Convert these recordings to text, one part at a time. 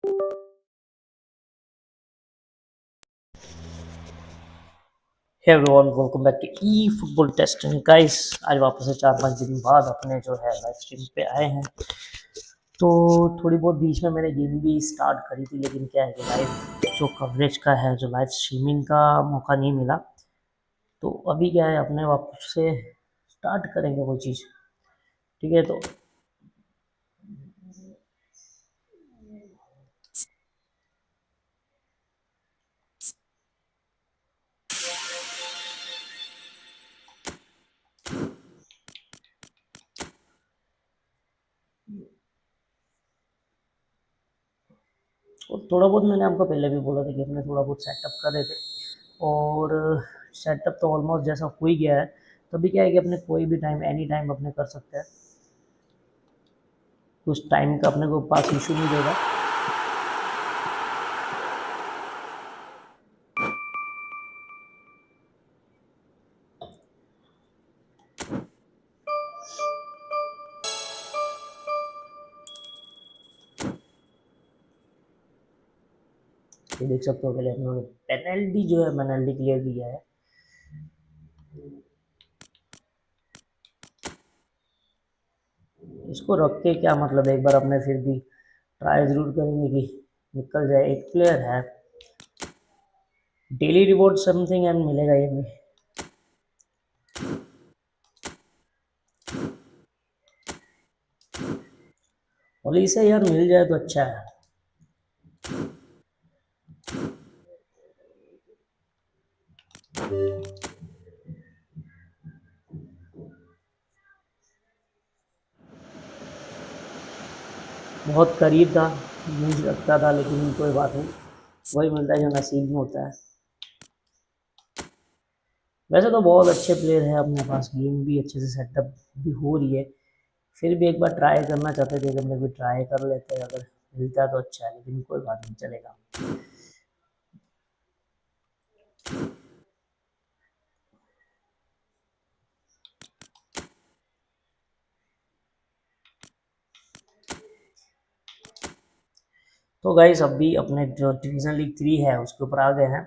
Hey everyone, welcome back to E football testing guys. आज वापस से 4-5 दिन बाद अपने जो है लाइव स्ट्रीम पे आए हैं। तो थोड़ी बहुत बीच में मैंने गेम भी स्टार्ट करी थी, लेकिन क्या है कि लाइव जो कवरेज का है, जो लाइव स्ट्रीमिंग का मौका नहीं मिला। तो अभी क्या है, अपने वापस से स्टार्ट करेंगे वो चीज़। ठीक है, तो थोड़ा बहुत मैंने आपको पहले भी बोला था कि अपने थोड़ा बहुत सेटअप कर रहे थे, और सेटअप तो ऑलमोस्ट जैसा हो ही गया है। तो अभी क्या है कि अपने कोई भी टाइम, एनी टाइम अपने कर सकते हैं। कुछ टाइम का अपने को पास इशू नहीं देगा। ये देख सकते हो, पहले उन्होंने पेनल्टी जो है पेनल्टी क्लियर किया है। इसको रख के क्या मतलब, एक बार अपने फिर भी ट्राई जरूर करेंगे कि निकल जाए। एक प्लेयर है, डेली रिवॉर्ड समथिंग एंड मिलेगा ये भी। और इसे यार मिल जाए तो अच्छा है। बहुत करीब था, मुझे लगता था, लेकिन कोई बात नहीं, वही मिलता है जो नसीब में होता है। वैसे तो बहुत अच्छे प्लेयर हैं अपने पास, गेम भी अच्छे से सेटअप भी हो रही है। फिर भी एक बार ट्राई करना चाहते थे कि हमने भी ट्राई कर लेते हैं, अगर मिलता है तो अच्छा है, लेकिन कोई बात नहीं, चलेगा। तो गाइस, अभी अपने जो डिवीज़न लीग 3 है उसके ऊपर आ गए हैं।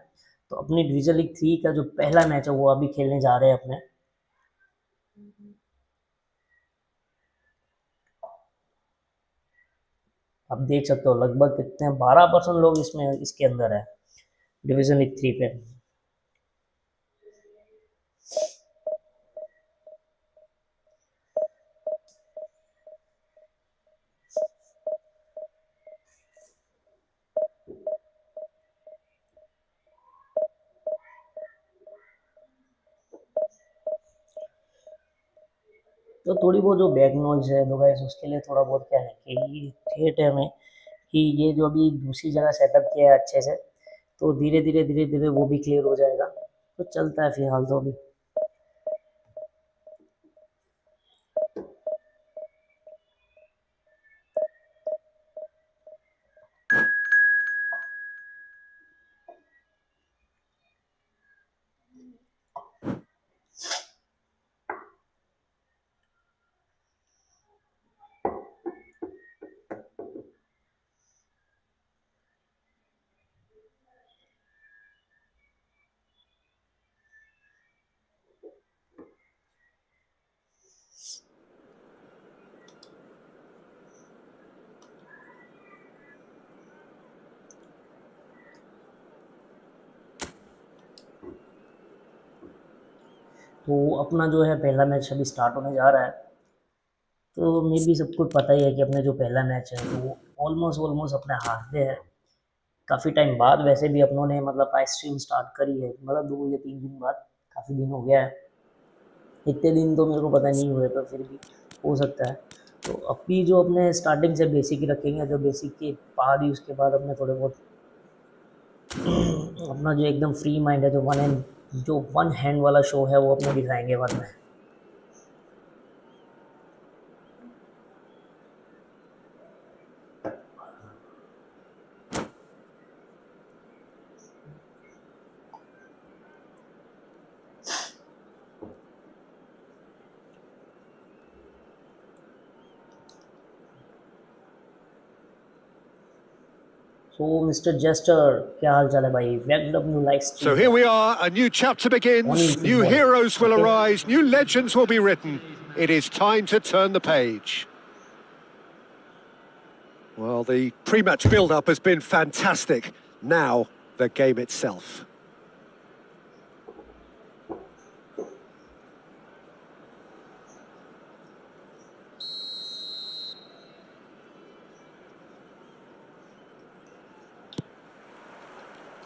तो अपनी डिवीज़न लीग 3 का जो पहला मैच है वो अभी खेलने जा रहे हैं अपने। आप देख सकते हो लगभग कितने 12% लोग इसमें इसके अंदर है, डिवीज़न लीग 3 पे। तो थोड़ी बहुत जो बैक नॉइज है तो गाइस, उसके लिए थोड़ा बहुत क्या है कि ठेठ है हमें कि ये जो अभी दूसरी जगह सेटअप किया है अच्छे से, तो धीरे धीरे वो भी क्लियर हो जाएगा। तो चलता है फिलहाल तो अभी। तो अपना जो है पहला मैच अभी स्टार्ट होने जा रहा है। तो मे भी सबको पता ही है कि अपने जो पहला मैच है तो वो ऑलमोस्ट ऑलमोस्ट अपने हाथ में है। काफ़ी टाइम बाद वैसे भी अपनों ने मतलब लाइव स्ट्रीम स्टार्ट करी है, मतलब 2 या 3 दिन बाद। काफ़ी दिन हो गया है, इतने दिन तो मेरे को पता नहीं हुए, तो फिर भी हो सकता है। तो अभी जो अपने स्टार्टिंग से बेसिक रखेंगे, जो बेसिक के बाद ही उसके बाद अपने थोड़े बहुत अपना जो एकदम फ्री माइंड है, जो वन हैंड वाला शो है वो अपने दिखाएंगे बाद में। So Mr. Jester, क्या हाल चाल है भाई? WW live So stream here we are, a new chapter on begins, new eFootball. heroes will Okay. arise, new legends will be written. It is time to turn the page. Well, the pre-match build-up has been fantastic. Now, the game itself.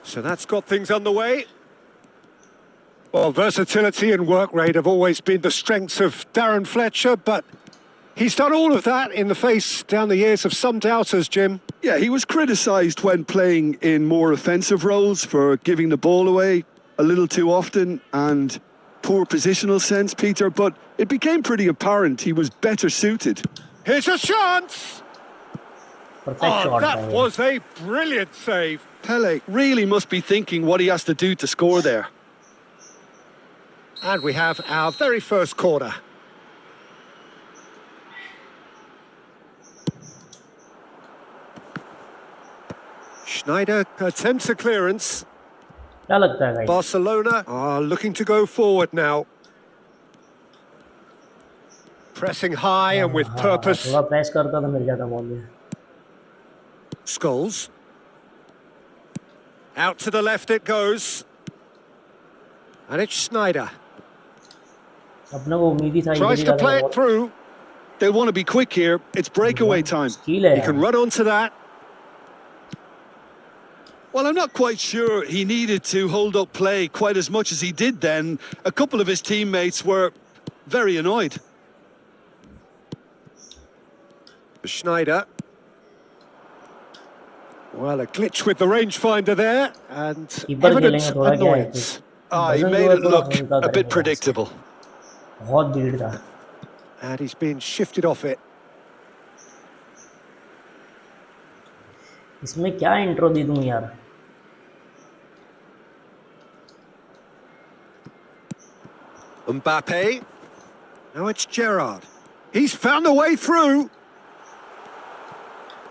So that's got things underway. Well, versatility and work rate have always been the strengths of Darren Fletcher, but he's done all of that in the face down the years of some doubters, Jim. Yeah, he was criticised when playing in more offensive roles for giving the ball away a little too often and poor positional sense, Peter, but it became pretty apparent he was better suited. Here's a chance! Perfect shot That भाई. was a brilliant save. Pele really must be thinking what he has to do to score there. And we have our very first corner. Schneider attempts a clearance. क्या लगता है भाई? Barcelona are looking to go forward now. Pressing high and with purpose. थोड़ा press करता तो मिल जाता ball भी. Scholes. Out to the left it goes. And it's Schneider. अपने को उम्मीद ही था Tries to play it through. They'll want to be quick here. It's breakaway time. Skill है He can run onto that. Well, I'm not quite sure he needed to hold up play quite as much as he did then. A couple of his teammates were very annoyed. Schneider. Well, a glitch with the rangefinder there, and keeper evident खेलेंगे थोड़ा क्या है annoyance. He made it look a bit predictable. बहुत भीड़ था. And he's been shifted off it. इसमें क्या intro दे दूं यार? Mbappe. Now it's Gerrard. He's found a way through.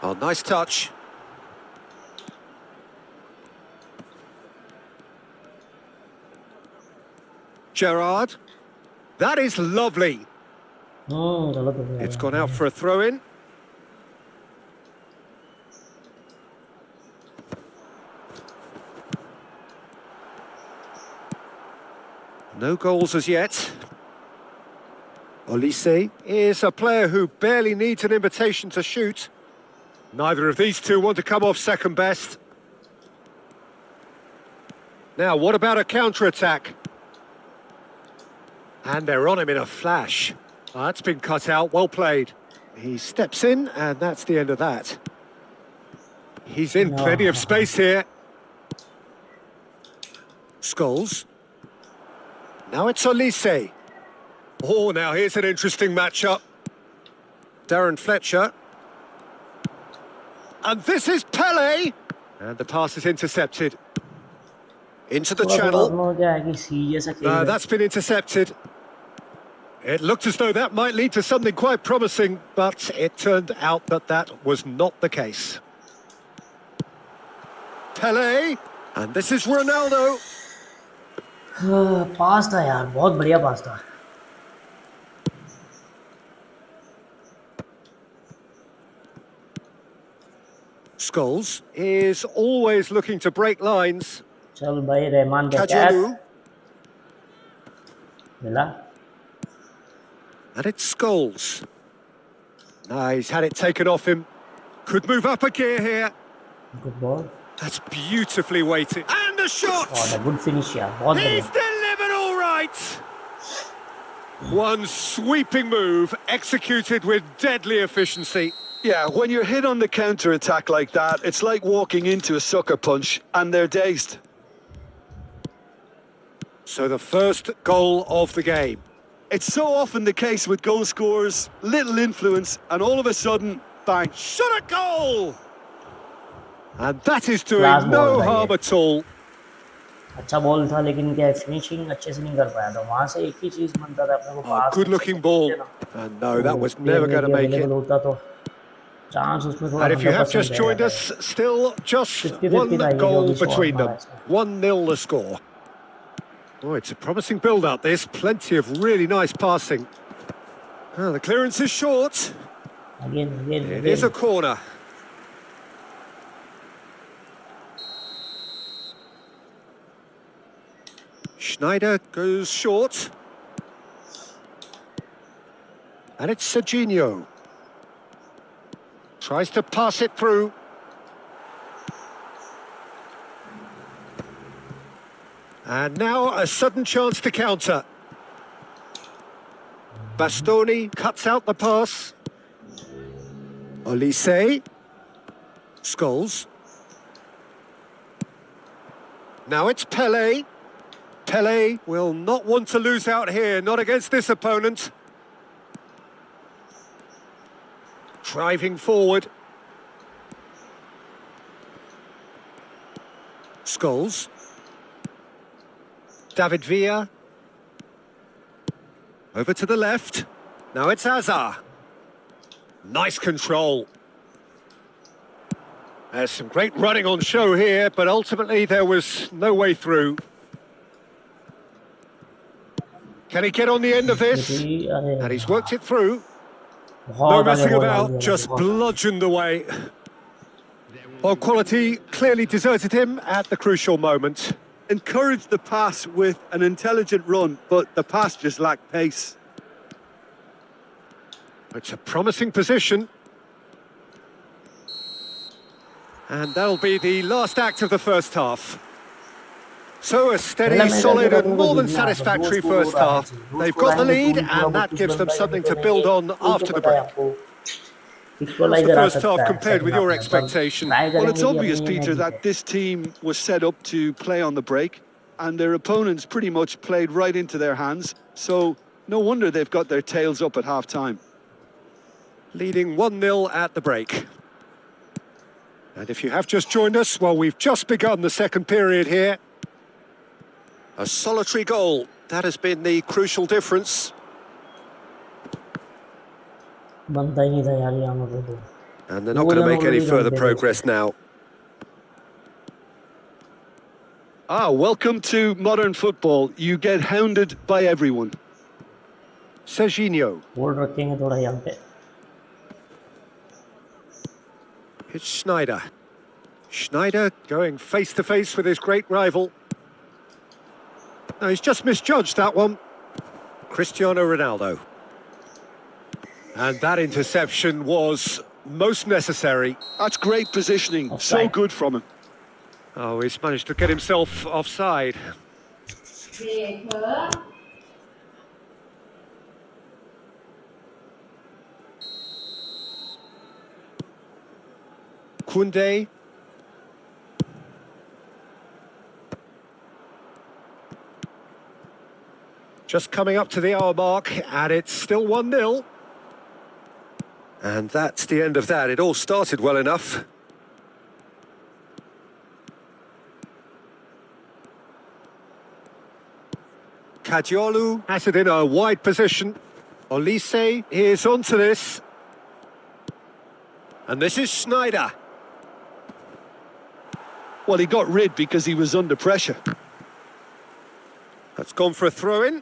Oh, nice touch. Gerrard. That is lovely. गलत हो गया. It's gone out for a throw-in. No goals as yet. Olise is a player who barely needs an invitation to shoot. Neither of these two want to come off second best. Now, what about a counter-attack? And they're on him in a flash. That's been cut out, well played. He steps in, and that's the end of that. He's in plenty of space here. Scholes. Now it's Olise. Oh, now here's an interesting matchup. Darren Fletcher. And this is Pele. And the pass is intercepted. Into the channel. No, that's been intercepted. It looked as though that might lead to something quite promising, but it turned out that that was not the case. Pele. And this is Ronaldo. पास था यार, बहुत बढ़िया पास था. Scholes is always looking to break lines. चल भाई रहमान का catch मिला. And it's Scholes. No, he's had it taken off him. Could move up a gear here. Good ball. That's beautifully weighted. And the shot! और good finish यार, बहुत He's बढ़िया. delivered all right! One sweeping move, executed with deadly efficiency. Yeah, when you're hit on the counter-attack like that, it's like walking into a sucker punch and they're dazed. So the first goal of the game. It's so often the case with goal scorers, little influence, and all of a sudden, bang. Shot at goal! And that is doing Last no ball, harm at all. अच्छा ball था लेकिन क्या finishing अच्छे से नहीं कर पाया था. वहां से एक ही चीज बनता था अपने को पास. Good looking ball. And no, that was never going to make it. होता तो चांस उसमें थोड़ा And if you have 100% just रह joined जाता us, है, still just 50-50 one था ये जो goal अभी शॉट between मारा them. इसने. 1-0 the score. Oh, it's a promising build-up, this. Plenty of really nice passing. Oh, the clearance is short. It is a Again. corner. Schneider goes short. And it's Serginho. Tries to pass it through. And now a sudden chance to counter. Bastoni cuts out the pass. Olise. Scholes. Now it's Pele. Pele will not want to lose out here, not against this opponent. Driving forward. Scholes. David Villa. Over to the left. Now it's Hazard. Nice control. There's some great running on show here, but ultimately there was no way through. Can he get on the end of this? And he's worked it through. No messing about, just bludgeoned away. Well, quality clearly deserted him at the crucial moment. Encouraged the pass with an intelligent run, but the pass just lacked pace. It's a promising position. And that'll be the last act of the first half. So a steady, solid and more than satisfactory first half. They've got the lead and that gives them something to build on after the break. How's the first half compared with your expectation? Well, it's obvious, Peter, that this team was set up to play on the break and their opponents pretty much played right into their hands. So no wonder they've got their tails up at half-time. Leading 1-0 at the break. And if you have just joined us, well, we've just begun the second period here. A solitary goal, that has been the crucial difference. And they're not going to make any further progress now. Welcome to modern football. You get hounded by everyone. Serginho. It's Schneider. Schneider going face-to-face with his great rival. No, he's just misjudged that one. Cristiano Ronaldo. And that interception was most necessary. That's great positioning. Offside. So good from him. Oh, he's managed to get himself offside. Koundé. Just coming up to the hour mark, and it's still 1-0. And that's the end of that. It all started well enough. Kadiolu has it in a wide position. Olise is onto this. And this is Schneider. Well, he got rid because he was under pressure. That's gone for a throw-in.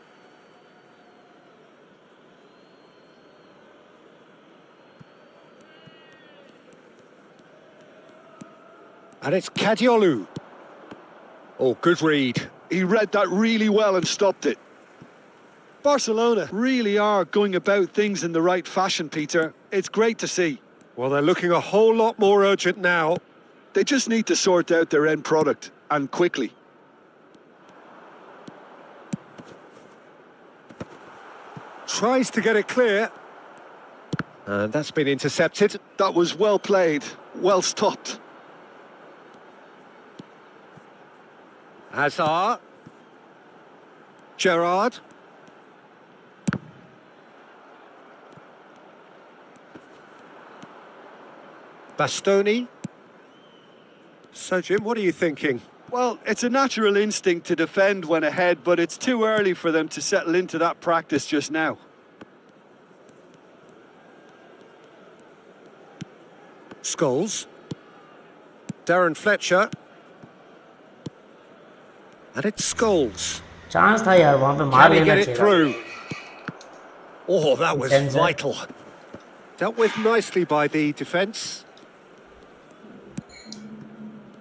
And it's Kadiolu. Oh, good read. He read that really well and stopped it. Barcelona really are going about things in the right fashion, Peter. It's great to see. Well, they're looking a whole lot more urgent now. They just need to sort out their end product, and quickly. Tries to get it clear. And that's been intercepted. That was well played, well stopped. Hazard. Gerrard. Bastoni. So, Jim, what are you thinking? Well, it's a natural instinct to defend when ahead, but it's too early for them to settle into that practice just now. Scholes. Darren Fletcher. And it's Scholes. Chance था यार वहाँ पे मार Can he लेना get it चाहिए through? Oh, that was Defense, vital. Dealt with nicely by the defence.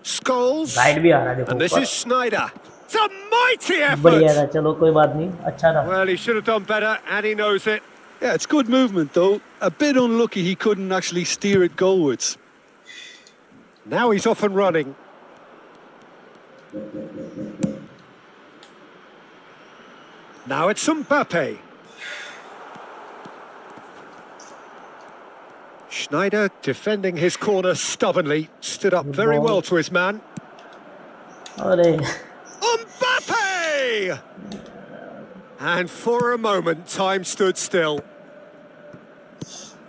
Scholes. Guide भी आ रहा है देखो And this ऊपर is Snyder. It's a mighty बढ़िया था effort. चलो कोई बात नहीं अच्छा था Well, he should have done better, and he knows it. Yeah, it's good movement, though. A bit unlucky he couldn't actually steer it goalwards. Now he's off and running. Now it's Mbappe. Schneider defending his corner stubbornly, stood up very well to his man. अरे Mbappe! And for a moment, time stood still.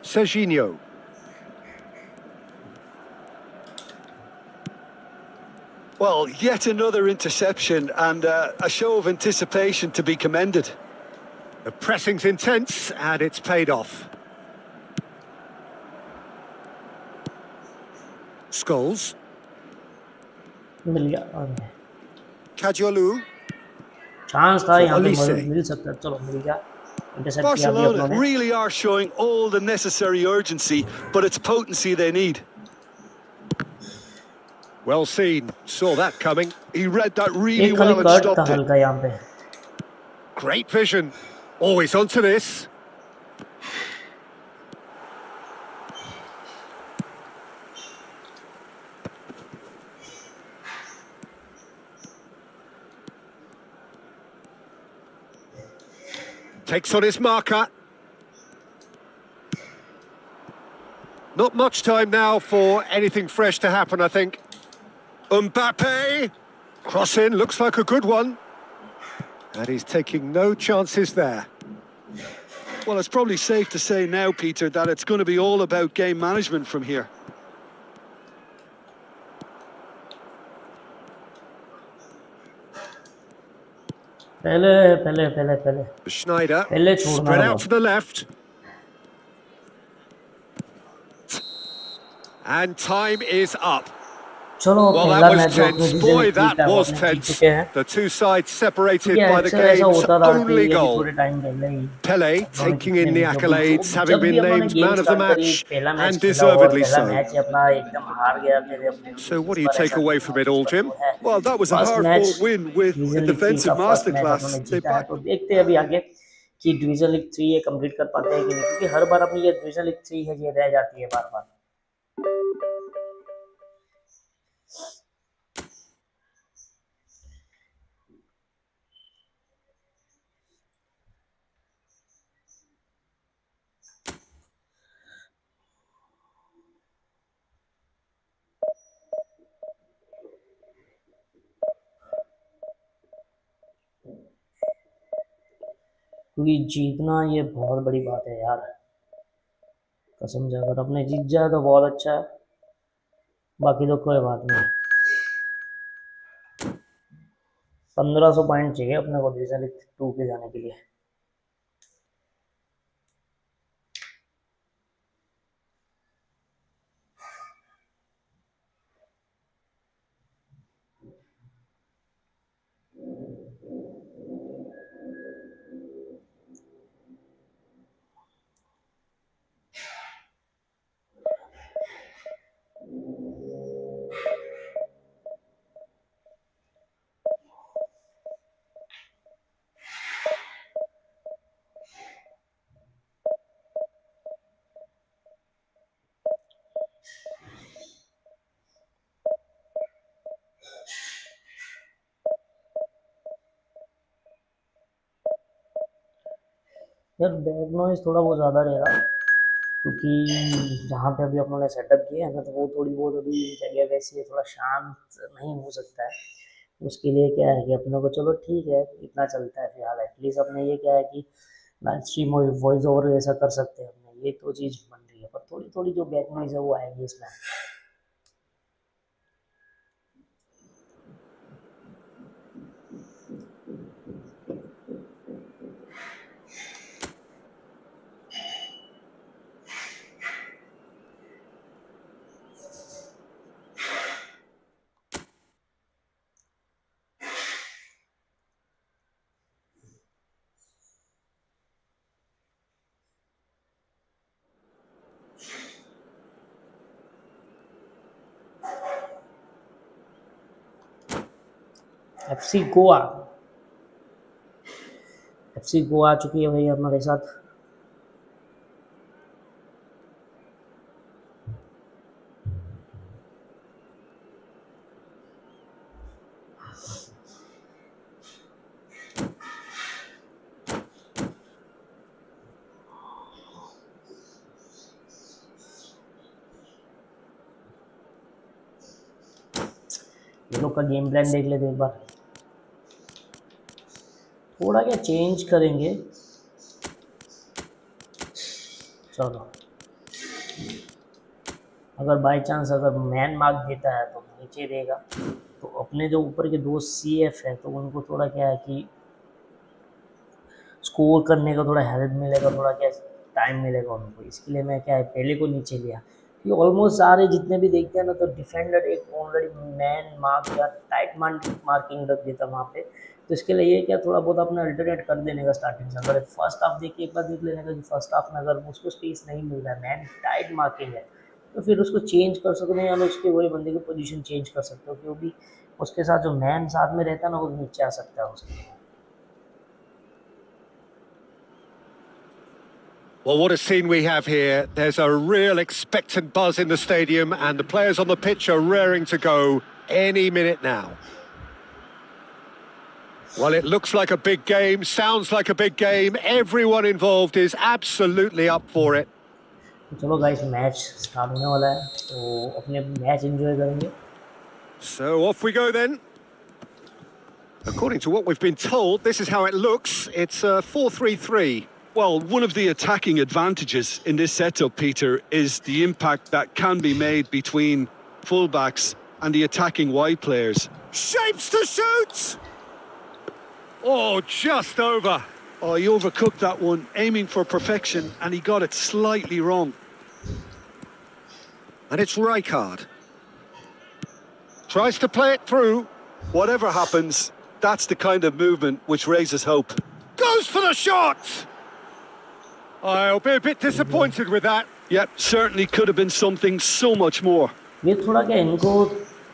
Serginho. Well, yet another interception and a show of anticipation to be commended. The pressing's intense, and it's paid off. Scholes. मिल गया Kajolu. Chance था यहाँ पे Olise. मिल सकता है चलो मिल गया intercept किया अभी अपनों Barcelona ने really are showing all the necessary urgency, but it's potency they need. Well seen, saw that coming. He read that really एक खाली well and कट था stopped it. हल्का यहाँ पे Great vision. Always onto this. Takes on his marker. Not much time now for anything fresh to happen, I think. Mbappe! Cross in, looks like a good one. And he's taking no chances there. Well, it's probably safe to say now, Peter, that it's going to be all about game management from here. पहले Schneider, पहले छोड़ना spread था out to the left. And time is up. चलो Well, पहला that match was जो अपने tense. Season Boy, एक that है वो was अपने जीत tense. चुके हैं The two sides separated क्योंकि by the अक्सर ऐसा game's होता था कि only ये goal. थोड़े टाइम पहले ही Pele अपनों ने taking कितने in the भी accolades, having जब भी been अपनों ने named game man of the start करी match, पहला मैच and खेला और deservedly पहला so. मैच ही अपना एकदम हार गया फिर अपने So what इस do you बार take ऐसा away नहीं from हुआ it इस all, बार Jim? जो है Well, that was a first match hard-fought win with a division league 3 का defensive फर्स्ट मैच masterclass. अपनों ने They जीता है backed. तो देखते हैं अभी आगे कि डिवीजन लीग 3 ये कंप्लीट कर पाते हैं कि नहीं क्योंकि हर बार अपनी ये डिवीजन लीग 3 है ये रह जाती है बार बार क्योंकि जीतना ये बहुत बड़ी बात है यार कसम से अगर अपने जीत जाए तो बहुत अच्छा है बाकी तो कोई बात नहीं 1500 पॉइंट चाहिए अपने को डिवीजन लीग 2 के जाने के लिए यार बैक नॉइज थोड़ा बहुत ज़्यादा रहेगा क्योंकि जहाँ पे अभी अपनों ने सेटअप किया है ना तो वो थोड़ी बहुत अभी जगह वैसी है थोड़ा शांत नहीं हो सकता है उसके लिए क्या है कि अपनों को चलो ठीक है इतना चलता है फिलहाल एटलीस्ट अपने ये क्या है कि लाइव स्ट्रीम और वॉइस ओवर ऐसा कर सकते हैं अपने ये तो चीज़ बन रही है पर थोड़ी थोड़ी जो बैक नॉइज है वो आएगी इसमें एफसी गोवा, एफसी गोवा आ चुकी है भाई हमारे साथ। ये लोग का गेम प्लान देख लेते एक बार, थोड़ा क्या चेंज करेंगे। चलो, अगर बाय चांस अगर मैन मार्क देता है तो नीचे देगा, तो अपने जो ऊपर के दो सीएफ है तो उनको थोड़ा क्या है कि स्कोर करने का थोड़ा हेल्प मिलेगा, थोड़ा क्या टाइम मिलेगा उनको। इसके लिए मैं क्या है पहले को नीचे लिया। ये ऑलमोस्ट सारे जितने भी देखते हैं ना तो डिफेंडर एक ऑलरेडी मैन मार्क या टाइट मार्किंग रख देता वहाँ पे। तो इसके लिए ये क्या थोड़ा बहुत अपना अल्टरनेट कर देने का स्टार्टिंग से। अगर फर्स्ट हाफ देखिए, एक बार देख लेने का कि फर्स्ट हाफ में अगर उसको स्पेस नहीं मिल रहा है, मैन टाइट मार्किंग है, तो फिर उसको चेंज कर सकते हैं, या तो उसके वही बंदे की पोजीशन चेंज कर सकते हो, क्योंकि उसके साथ जो मैन साथ में रहता है ना वो नीचे आ सकता है उसके। Well, what a scene we have here. There's a real expectant buzz in the stadium, and the players on the pitch are raring to go any minute now. Well, it looks like a big game, sounds like a big game. Everyone involved is absolutely up for it. चलो guys, match start होने वाला है, तो अपने match enjoy करेंगे। So off we go then. According to what we've been told, this is how it looks. It's a 4-3-3. Well, one of the attacking advantages in this setup, Peter, is the impact that can be made between fullbacks and the attacking wide players. Shapes to shoot! Oh, just over. Oh, he overcooked that one, aiming for perfection, and he got it slightly wrong. And it's Rijkaard. Tries to play it through. Whatever happens, that's the kind of movement which raises hope. Goes for the shot! I'll be a bit disappointed with that. Yep, certainly could have been something so much more. ये थोड़ा क्या इनको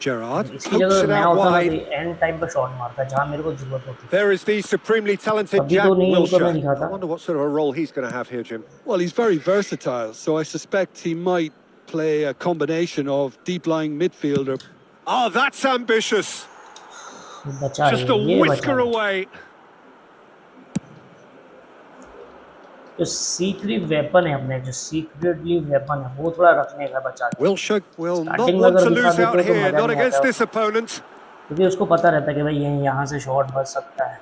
Gerrard इसकी pokes जगह it मैं out होता ना wide. तो एंड टाइम पे शॉट मारता जहाँ मेरे को जरूरत होती। There is the supremely talented अभी Jack तो नहीं इनको मैं Wilshere. I दिखाता। wonder what sort of a role he's going to have here, Jim. Well, he's very versatile, so I suspect he might play a combination of deep-lying midfielder. Oh, that's ambitious. बचा Just a ये whisker बचा। away. जो secret weapon है अपने, जो secretly weapon है वो थोड़ा रखने का बचा के। Wilshere will not स्टार्टिंग में want अगर to दिखा lose देते out हो तो here, मजा not नहीं against आता, this opponent. क्योंकि उसको पता रहता है कि भाई ये यहाँ से शॉट बच सकता है।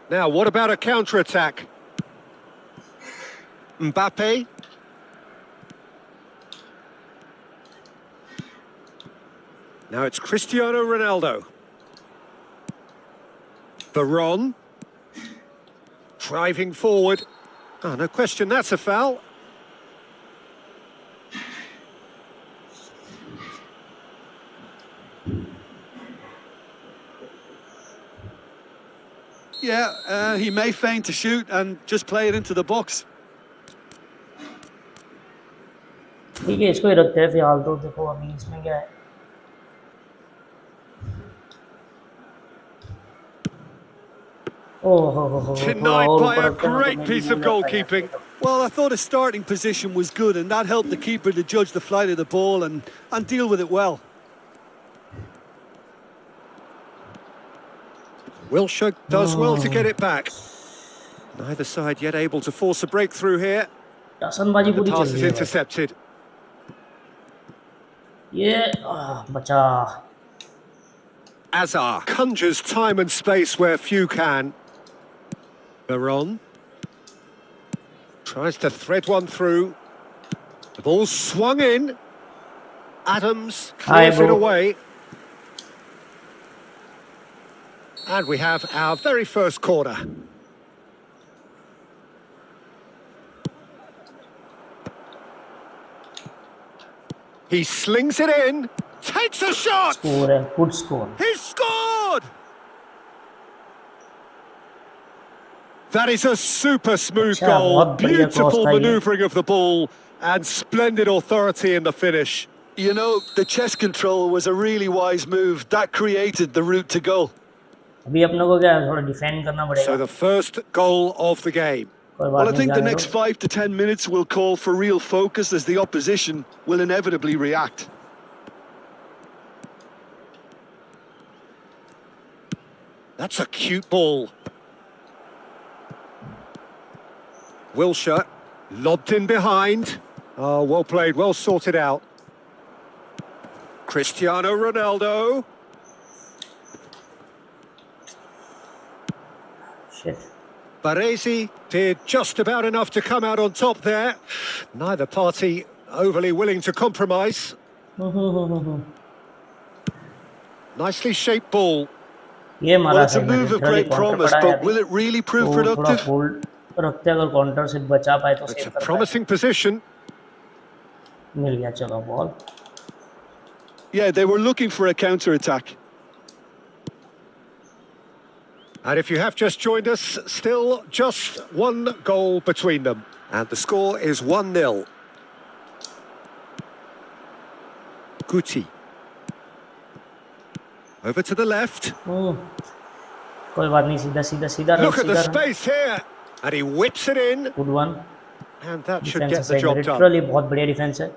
Now, what about a counter-attack? Mbappe. Now it's Cristiano Ronaldo. Veron. Driving forward. Oh, no question, that's a foul. Yeah, he may feign to shoot and just play it into the box. ठीक है, इसको ही रखते हैं फिलहाल। तो देखो अभी इसमें क्या है, Denied by a great piece of goalkeeping. Well, I thought his starting position was good, and that helped the keeper to judge the flight of the ball and deal with it well. Wilshere does well to get it back. Neither side yet able to force a breakthrough here. टसनबाजी The पूरी चल pass रही is है। intercepted. ये बचा। Azar conjures time and space where few can. Veron tries to thread one through. The ball's swung in. Adams clears it away. And we have our very first corner. He slings it in. Takes a shot! Score है, good score. He's scored! That is a super smooth goal. Beautiful manoeuvring of the ball and splendid authority in the finish. You know, the chest control was a really wise move. That created the route to goal. अभी अपने को क्या है, थोड़ा defend करना पड़ेगा. So the first goal of the game. कोई Well, बात I नहीं, think the जाने next दो. 5 to 10 minutes will call for real focus as the opposition will inevitably react. That's a cute ball. Wilshere, lobbed in behind. Oh, well played, well sorted out. Cristiano Ronaldo. Shit. Baresi did just about enough to come out on top there. Neither party overly willing to compromise. Nicely shaped ball. ये Well, मारा it's a सही में, move of literally great counter promise, पड़ा है but अभी. will it really prove तो थोड़ा productive? Hold रखते, अगर काउंटर से बचा पाए तो It's सेव a कर पाए. promising position. मिल गया, चलो ball. Yeah, they were looking for a counter-attack. And if you have just joined us, still just one goal between them. And the score is 1-0. Guti. Over to the left. कोई बात नहीं, सीधा सीधा सीधा run, Look at the सीधा run. space here. And he whips it in. Good one. And that should defence get the सही में, job done. Literally बहुत बढ़िया डिफेंस है.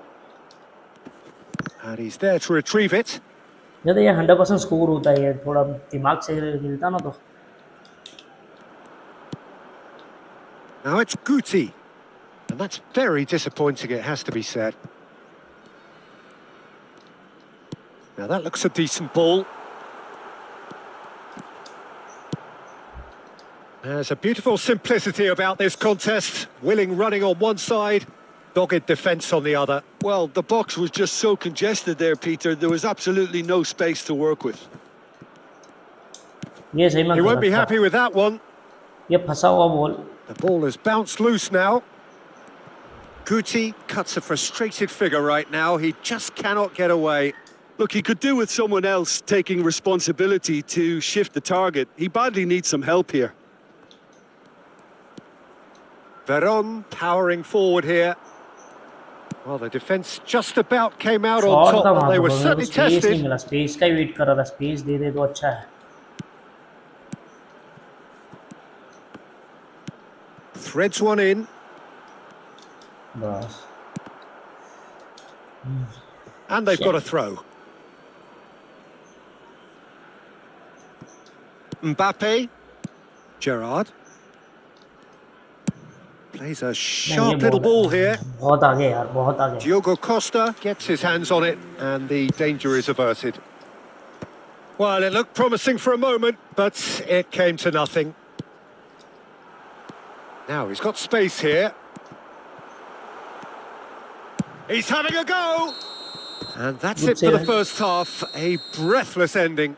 And he's there to retrieve it. जब ये 100% स्कोर होता है, ये थोड़ा दिमाग से हिलता ना तो. Now it's Guti. And that's very disappointing, it has to be said. Now that looks a decent ball. There's a beautiful simplicity about this contest. Willing running on one side, dogged defence on the other. Well, the box was just so congested there, Peter. There was absolutely no space to work with. ये सही में He won't be गलत था. happy with that one. ये फंसा हुआ ball. The ball has bounced loose now. Guti cuts a frustrated figure right now. He just cannot get away. Look, he could do with someone else taking responsibility to shift the target. He badly needs some help here. Veron powering forward here. Well, the defence just about came out on shot top, का but वहां they पे were मेरे को certainly space नहीं tested. मिला. Space का ही wait कर रहा था. स्पेस दे दे तो अच्छा है. Threads one in. बस. And they've got a throw. Mbappe. Gerrard. Plays a sharp little ball here. बहुत आगे यार, बहुत आगे. Diogo Costa gets his hands on it and the danger is averted. Well, it looked promising for a moment, but it came to nothing. Now he's got space here. He's having a go! And that's it for the first half. A breathless ending.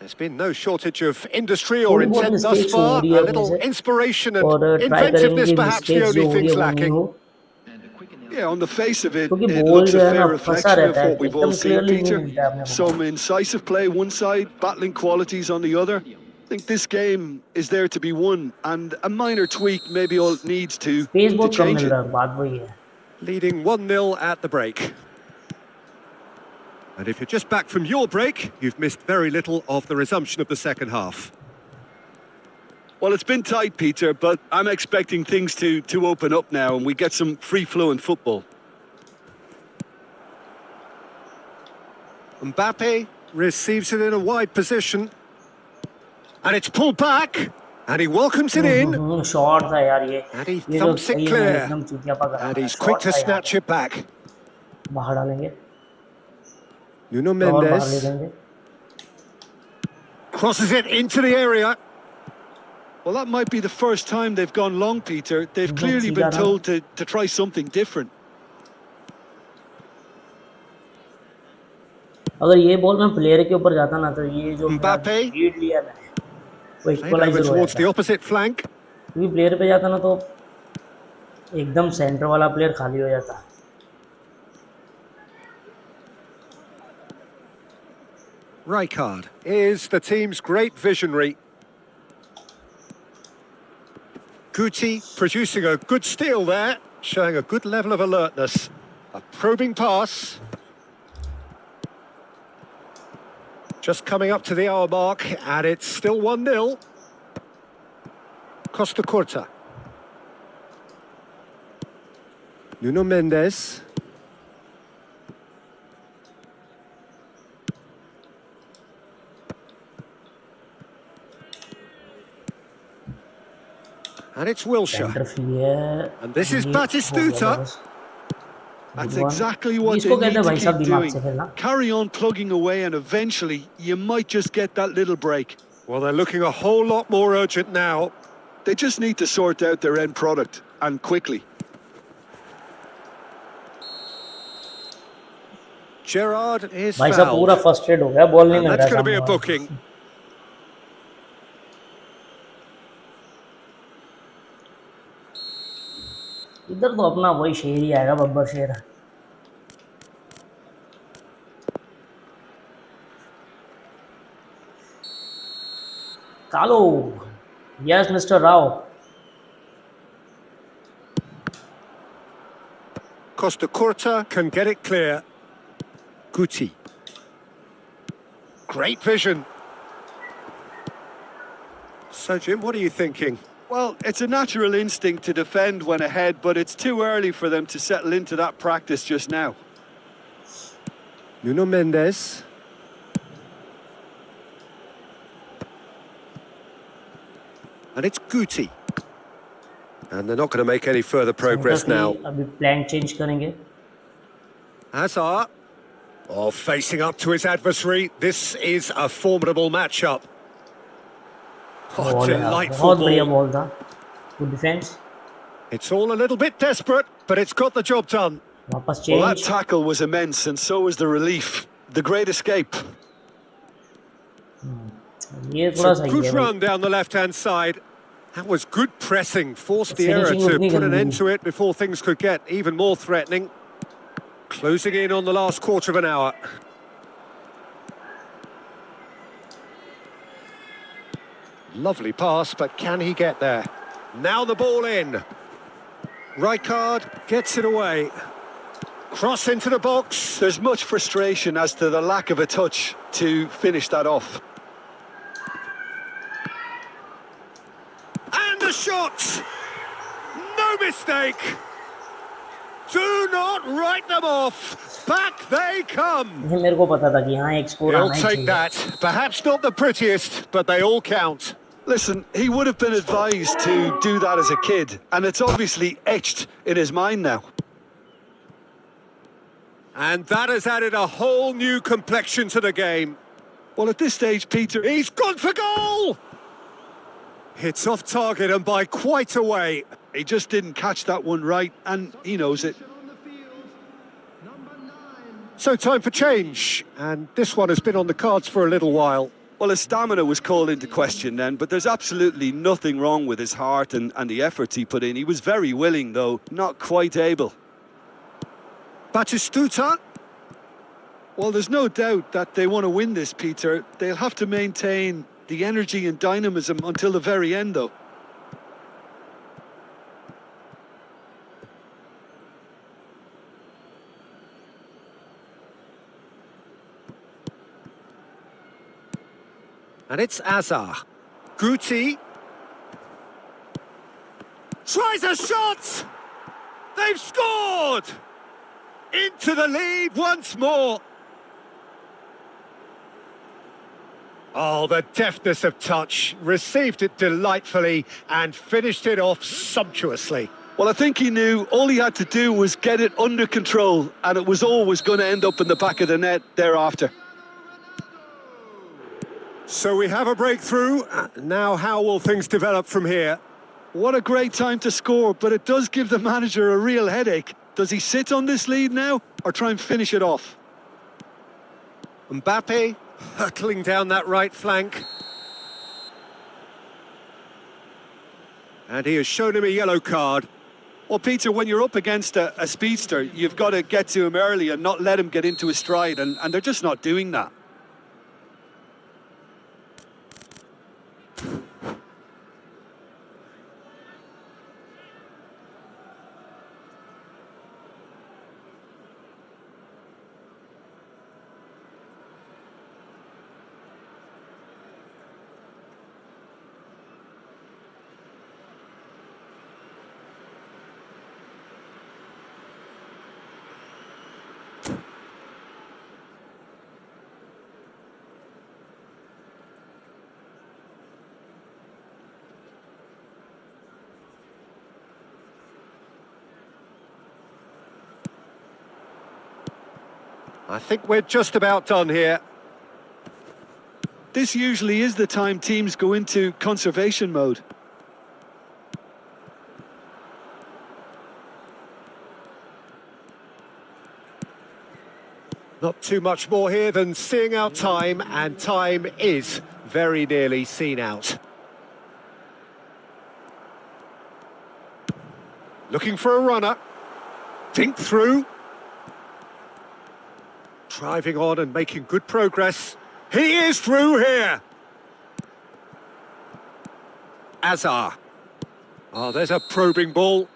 There's been no shortage of industry or intent thus far. A little inspiration and inventiveness perhaps the only things lacking. Yeah, on the face of it, क्योंकि it ball looks जो a है ना fair फंसा reflection of रहता है, what we've all एकदम seen, clearly नहीं Peter. मिलता है अपने को. Some incisive play one side, battling qualities on the other. I think this game is there to be won, and a minor tweak maybe all it needs to space बहुत कम change mill it. रहा है, बात वही है. Leading 1-0 at the break. And if you're just back from your break, you've missed very little of the resumption of the second half. Well, it's been tight, Peter, but I'm expecting things to open up now and we get some free-flowing football. Mbappe receives it in a wide position. And it's pulled back. And he welcomes it in. Shot था यार ये. And he ये तो thumps it सही में clear. एकदम चूतिया पकड़ा. And he's quick to snatch it back. बाहर डालेंगे. Nuno और बाहर ले Mendes देंगे. crosses it into the area. Well, that might be the first time they've gone long, Peter. They've clearly been told to try something different. अगर ये ball में player के ऊपर जाता ना तो ये जो Mbappe. लीड लिया मैंने वो Played over इक्वलाइजर हो towards the जाता. opposite flank. क्योंकि प्लेयर पे जाता ना तो एकदम सेंटर वाला प्लेयर खाली हो जाता. Rijkaard is the team's great visionary. Guti producing a good steal there, showing a good level of alertness. A probing pass. Just coming up to the hour mark, and it's still 1-0. Costa Curta. Nuno Mendes. And it's Wilshere. And this is Batistuta. That's exactly what they need to keep doing. Carry on plugging away and eventually you might just get that little break. Well, they're looking a whole lot more urgent now. They just need to sort out their end product, and quickly. Gerrard is भाई fouled. साहब पूरा frustrated हो गया, ball नहीं And mill that's रहा going to be a सामने booking. इधर तो अपना वही शेर ही आएगा, बब्बर शेर. Kalu. Yes, Mr. Rao. Costa Curta can get it clear. Guti. Great vision. So, Jim, what are you thinking? Well, it's a natural instinct to defend when ahead, but it's too early for them to settle into that practice just now. Nuno Mendes. And it's Guti. And they're not going to make any further progress now. अभी plan change करेंगे. Hazard. Oh, facing up to his adversary. This is a formidable matchup. Oh, delightful ball. Good defense. It's all a little bit desperate, but it's got the job done. Well, that tackle was immense, and so was the relief. The great escape. So good run down the left-hand side. That was good pressing. Forced the error to put an end to it before things could get even more threatening. Closing in on the last quarter of an hour. Lovely pass, but can he get there? Now the ball in. Rijkaard gets it away. Cross into the box. There's much frustration as to the lack of a touch to finish that off. And a shot! No mistake! Do not write them off. Back they come. He'll take that. Perhaps not the prettiest, but they all count. Listen, he would have been advised to do that as a kid, and it's obviously etched in his mind now. And that has added a whole new complexion to the game. Well, at this stage, Peter... He's gone for goal! It's off target and by quite a way. He just didn't catch that one right, and he knows it. So time for change, and this one has been on the cards for a little while. Well, his stamina was called into question then, but there's absolutely nothing wrong with his heart and the efforts he put in. He was very willing, though, not quite able. Batistuta. Well, there's no doubt that they want to win this, Peter. They'll have to maintain the energy and dynamism until the very end, though. And it's Azar. Guti. Tries a shot! They've scored! Into the lead once more. Oh, the deftness of touch. Received it delightfully and finished it off sumptuously. Well, I think he knew all he had to do was get it under control, and it was always going to end up in the back of the net thereafter. So we have a breakthrough. Now how will things develop from here? What a great time to score, but it does give the manager a real headache. Does he sit on this lead now or try and finish it off? Mbappe hurtling down that right flank. And he has shown him a yellow card. Well, Peter, when you're up against a speedster, you've got to get to him early and not let him get into his stride, and they're just not doing that. I think we're just about done here. This usually is the time teams go into conservation mode. Not too much more here than seeing out time, and time is very nearly seen out. Looking for a runner. Think through. Driving on and making good progress. He is through here. Azar. Oh, there's a probing ball.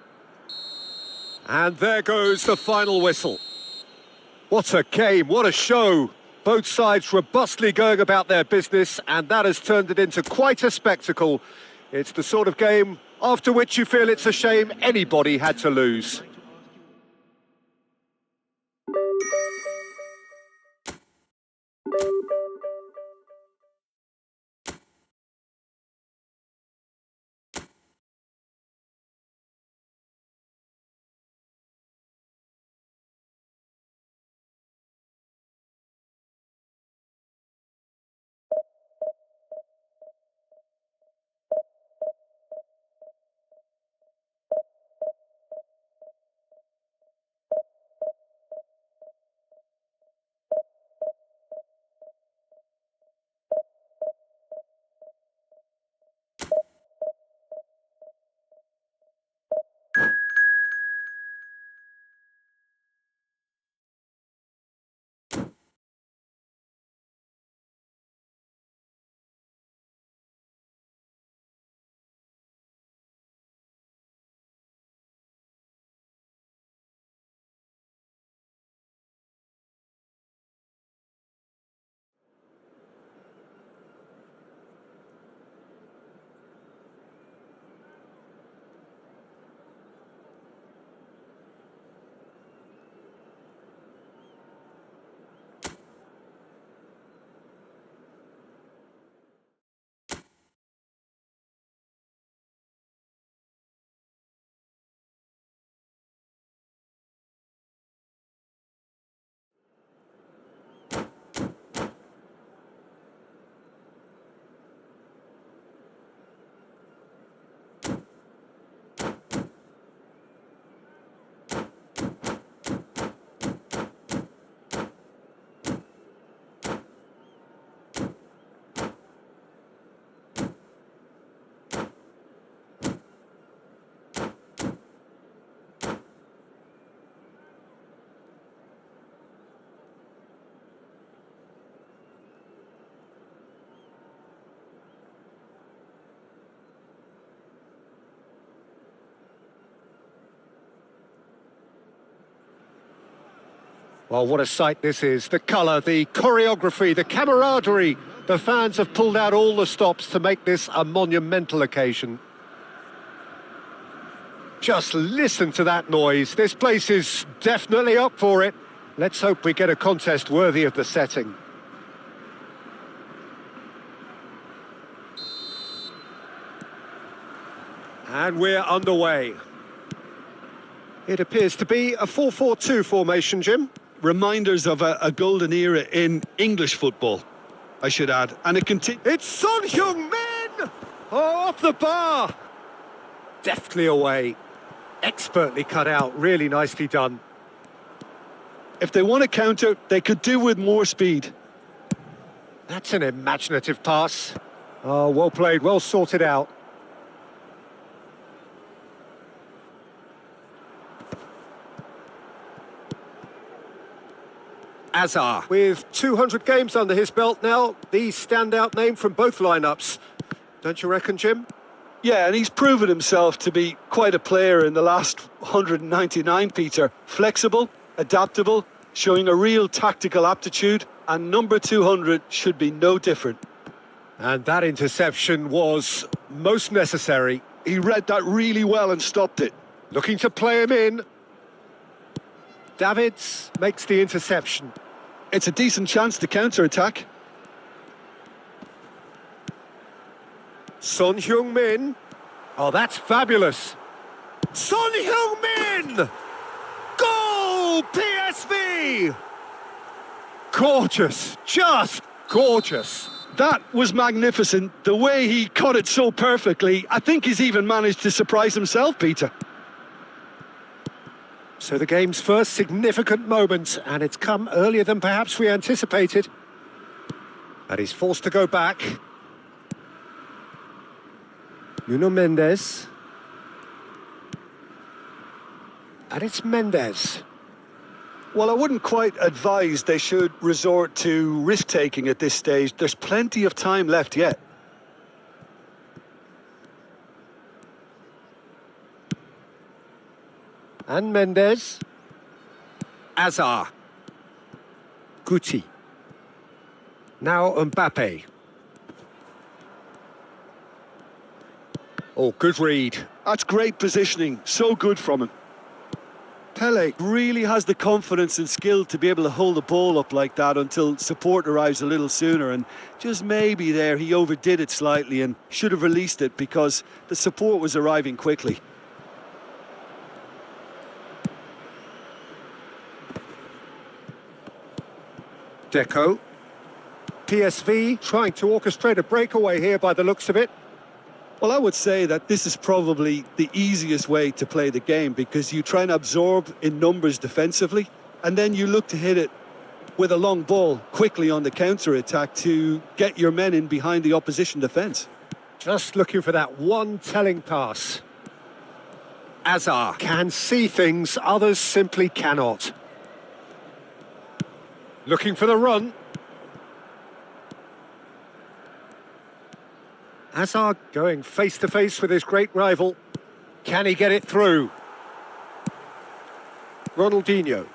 And there goes the final whistle. What a game, what a show. Both sides robustly going about their business, and that has turned it into quite a spectacle. It's the sort of game after which you feel it's a shame anybody had to lose. Well, what a sight this is. The colour, the choreography, the camaraderie. The fans have pulled out all the stops to make this a monumental occasion. Just listen to that noise. This place is definitely up for it. Let's hope we get a contest worthy of the setting. And we're underway. It appears to be a 4-4-2 formation, Jim. Reminders of a golden era in English football, I should add. And it continues. It's Son Heung-min! Oh, off the bar! Deftly away. Expertly cut out. Really nicely done. If they want to counter, they could do with more speed. That's an imaginative pass. Oh, well played, well sorted out. Azar, with 200 games under his belt now, the standout name from both lineups. Don't you reckon, Jim? Yeah, and he's proven himself to be quite a player in the last 199, Peter. Flexible, adaptable, showing a real tactical aptitude, and number 200 should be no different. And that interception was most necessary. He read that really well and stopped it. Looking to play him in. Davids makes the interception. It's a decent chance to counter-attack. Son Heung-min. Oh, that's fabulous. Son Heung-min! Goal, PSV! gorgeous, just gorgeous. That was magnificent. The way he cut it so perfectly. I think he's even managed to surprise himself, Peter. So the game's first significant moment, and it's come earlier than perhaps we anticipated. And he's forced to go back. Nuno Mendes. And it's Mendes. Well, I wouldn't quite advise they should resort to risk-taking at this stage. There's plenty of time left yet. And Mendes. Azar. Guti. Now Mbappe. Oh, good read. That's great positioning. So good from him. Pele really has the confidence and skill to be able to hold the ball up like that until support arrives a little sooner, and just maybe there he overdid it slightly and should have released it because the support was arriving quickly. Deco. PSV trying to orchestrate a breakaway here by the looks of it. Well, I would say that this is probably the easiest way to play the game because you try and absorb in numbers defensively and then you look to hit it with a long ball quickly on the counter-attack to get your men in behind the opposition defence. Just looking for that one telling pass. Azar can see things others simply cannot. Looking for the run. Hazard going face-to-face with his great rival. Can he get it through? Ronaldinho.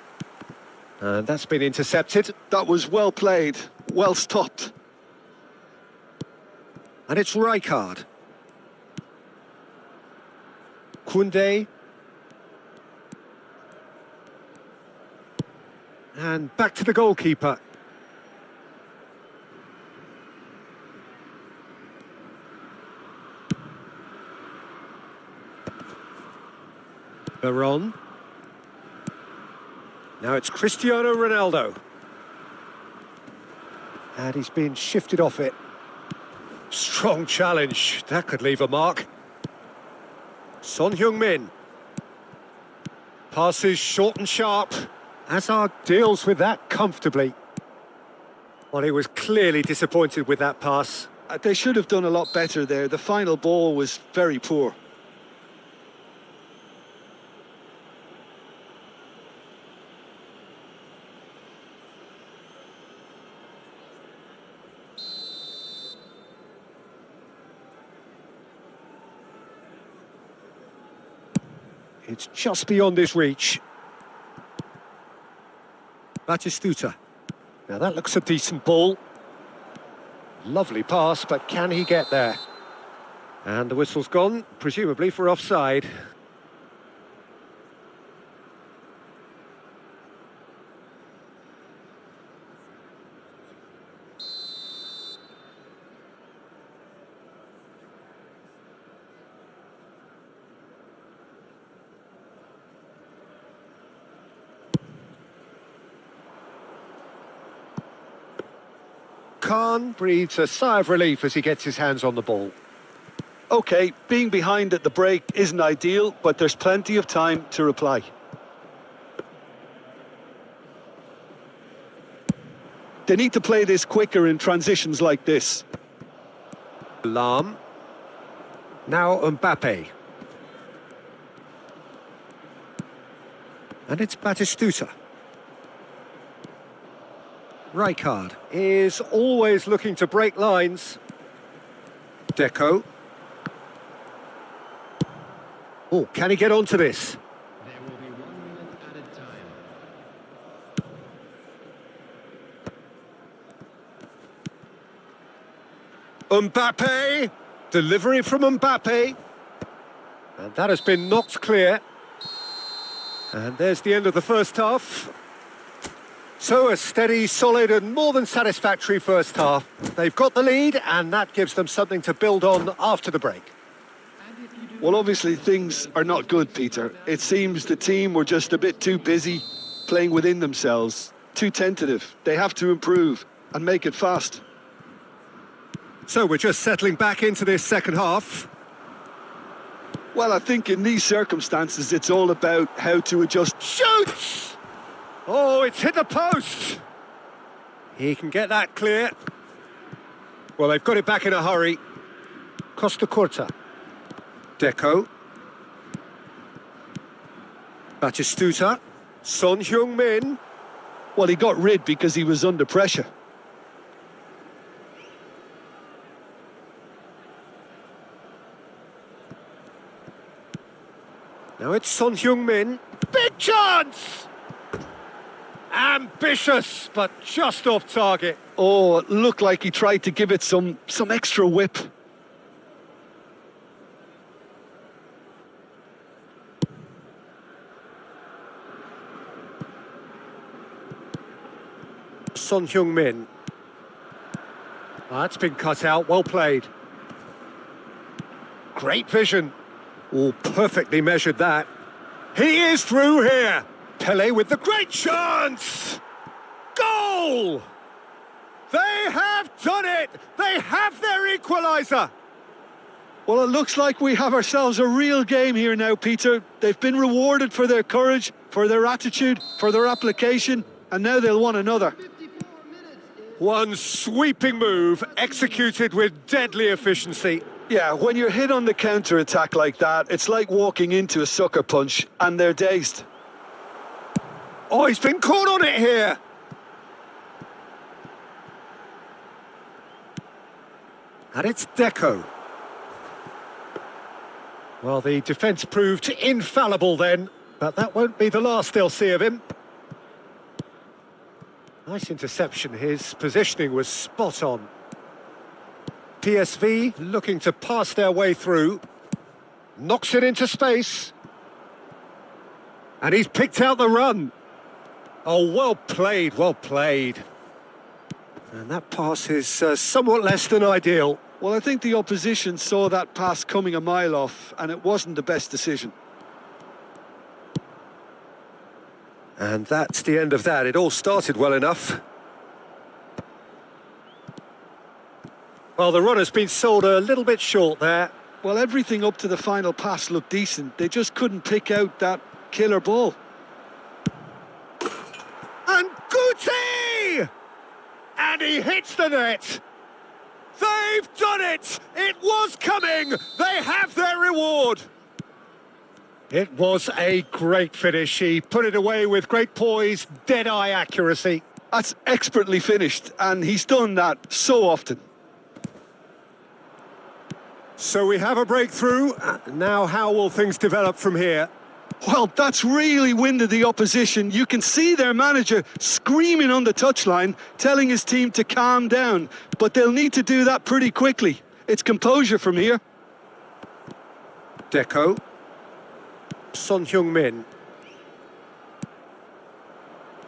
And that's been intercepted. That was well played, well stopped. And it's Rijkaard. Koundé. And back to the goalkeeper. Veron. Now it's Cristiano Ronaldo. And he's been shifted off it. Strong challenge. That could leave a mark. Son Heung-min. Passes short and sharp. Hazard deals with that comfortably. Well, he was clearly disappointed with that pass. They should have done a lot better there. The final ball was very poor. It's just beyond his reach. Batistuta. Now that looks a decent ball. Lovely pass, but can he get there? And the whistle's gone, presumably for offside. Khan breathes a sigh of relief as he gets his hands on the ball. OK, being behind at the break isn't ideal, but there's plenty of time to reply. They need to play this quicker in transitions like this. Lam. Now Mbappe. And it's Batistuta. Rijkaard is always looking to break lines. Deco. Oh, can he get onto this? There will be 1 minute added time. Mbappe. Delivery from Mbappe. And that has been knocked clear. And there's the end of the first half. So a steady, solid and more than satisfactory first half. They've got the lead and that gives them something to build on after the break. Well, obviously things are not good, Peter. It seems the team were just a bit too busy playing within themselves. too tentative. They have to improve and make it fast. So we're just settling back into this second half. Well, I think in these circumstances, it's all about how to adjust. Shoots! Oh, it's hit the post. He can get that clear. Well, they've got it back in a hurry. Costa Corta. Deco. Batistuta. Son Heung-min. Well, he got rid because he was under pressure. Now it's Son Heung-min. Big chance! Ambitious, but just off target. Oh, it looked like he tried to give it some extra whip. Son Heung-min. That's been cut out, well played. Great vision. Oh, perfectly measured that. He is through here. Pele with the great chance. Goal! They have done it. They have their equaliser. Well, it looks like we have ourselves a real game here now, Peter. They've been rewarded for their courage, for their attitude, for their application, and now they'll want another. One sweeping move, executed with deadly efficiency. Yeah, when you're hit on the counter-attack like that, it's like walking into a sucker punch, and they're dazed. Oh, he's been caught on it here. And it's Deco. Well, the defence proved infallible then, but that won't be the last they'll see of him. Nice interception, his positioning was spot on. PSV looking to pass their way through. Knocks it into space. And he's picked out the run. Oh, well played, well played. And that pass is somewhat less than ideal. Well, I think the opposition saw that pass coming a mile off, and it wasn't the best decision. And that's the end of that. It all started well enough. Well, the run has been sold a little bit short there. Well, everything up to the final pass looked decent. They just couldn't pick out that killer ball. And Guti! And he hits the net. They've done it! It was coming! They have their reward! It was a great finish. He put it away with great poise, dead-eye accuracy. That's expertly finished, and he's done that so often. So we have a breakthrough. Now how will things develop from here? Well, that's really winded the opposition. You can see their manager screaming on the touchline, telling his team to calm down. But they'll need to do that pretty quickly. It's composure from here. Deco. Son Heung-min.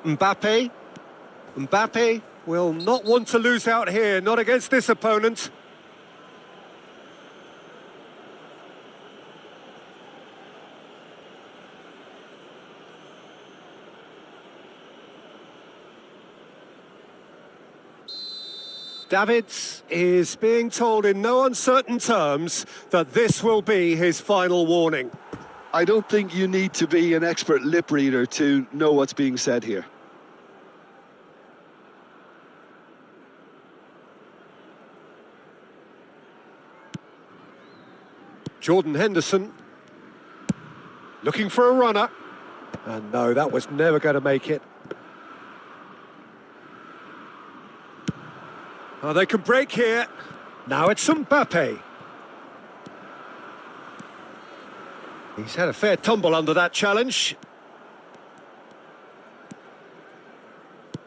Mbappe. Mbappe will not want to lose out here, not against this opponent. Davids is being told in no uncertain terms that this will be his final warning. I don't think you need to be an expert lip reader to know what's being said here. Jordan Henderson looking for a runner. And no, that was never going to make it. Oh, they can break here. Now it's Mbappe. He's had a fair tumble under that challenge.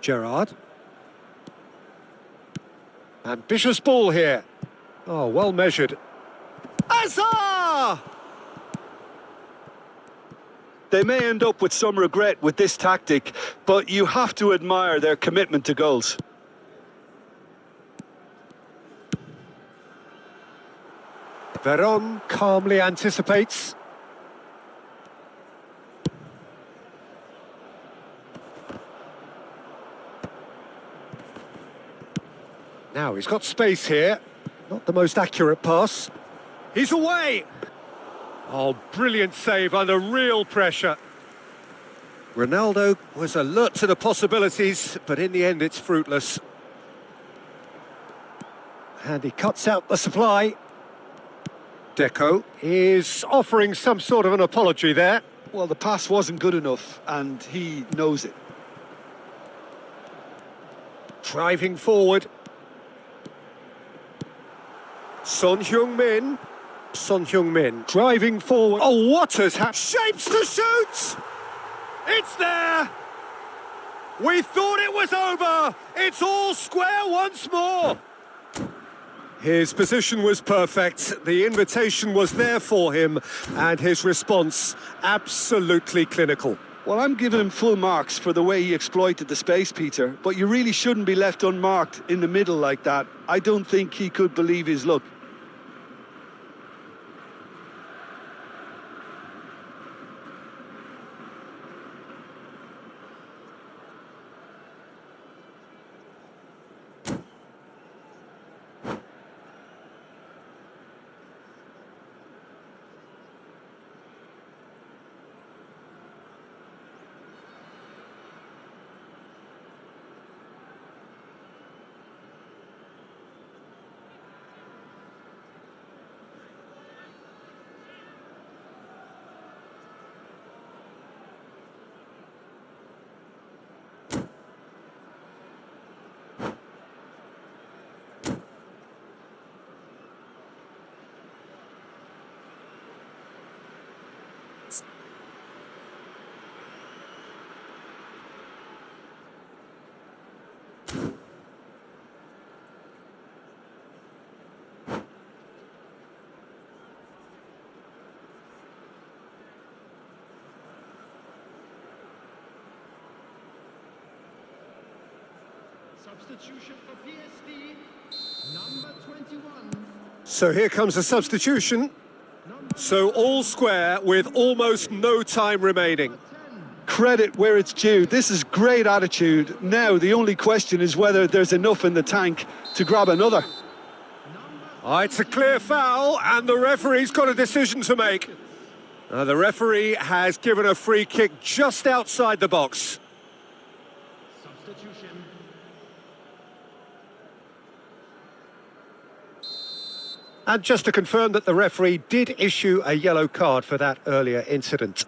Gerrard. Ambitious ball here. Oh, well measured. Azar! They may end up with some regret with this tactic, but you have to admire their commitment to goals. Veron calmly anticipates. Now he's got space here. Not the most accurate pass. He's away! Oh, brilliant save under real pressure. Ronaldo was alert to the possibilities, but in the end it's fruitless. And he cuts out the supply. Deco is offering some sort of an apology there. Well, the pass wasn't good enough, and he knows it. Driving forward. Son Heung-min. Son Heung-min driving forward. Oh, what has happened? Shapes to shoot! It's there! We thought it was over! It's all square once more! His position was perfect, the invitation was there for him, and his response absolutely clinical. Well, I'm giving him full marks for the way he exploited the space, Peter, but you really shouldn't be left unmarked in the middle like that. I don't think he could believe his luck. Substitution for PSD, number 21. So here comes a substitution. So all square with almost no time remaining. Credit where it's due. This is great attitude. Now, the only question is whether there's enough in the tank to grab another. It's a clear foul, and the referee's got a decision to make. The referee has given a free kick just outside the box. Substitution. And just to confirm that the referee did issue a yellow card for that earlier incident.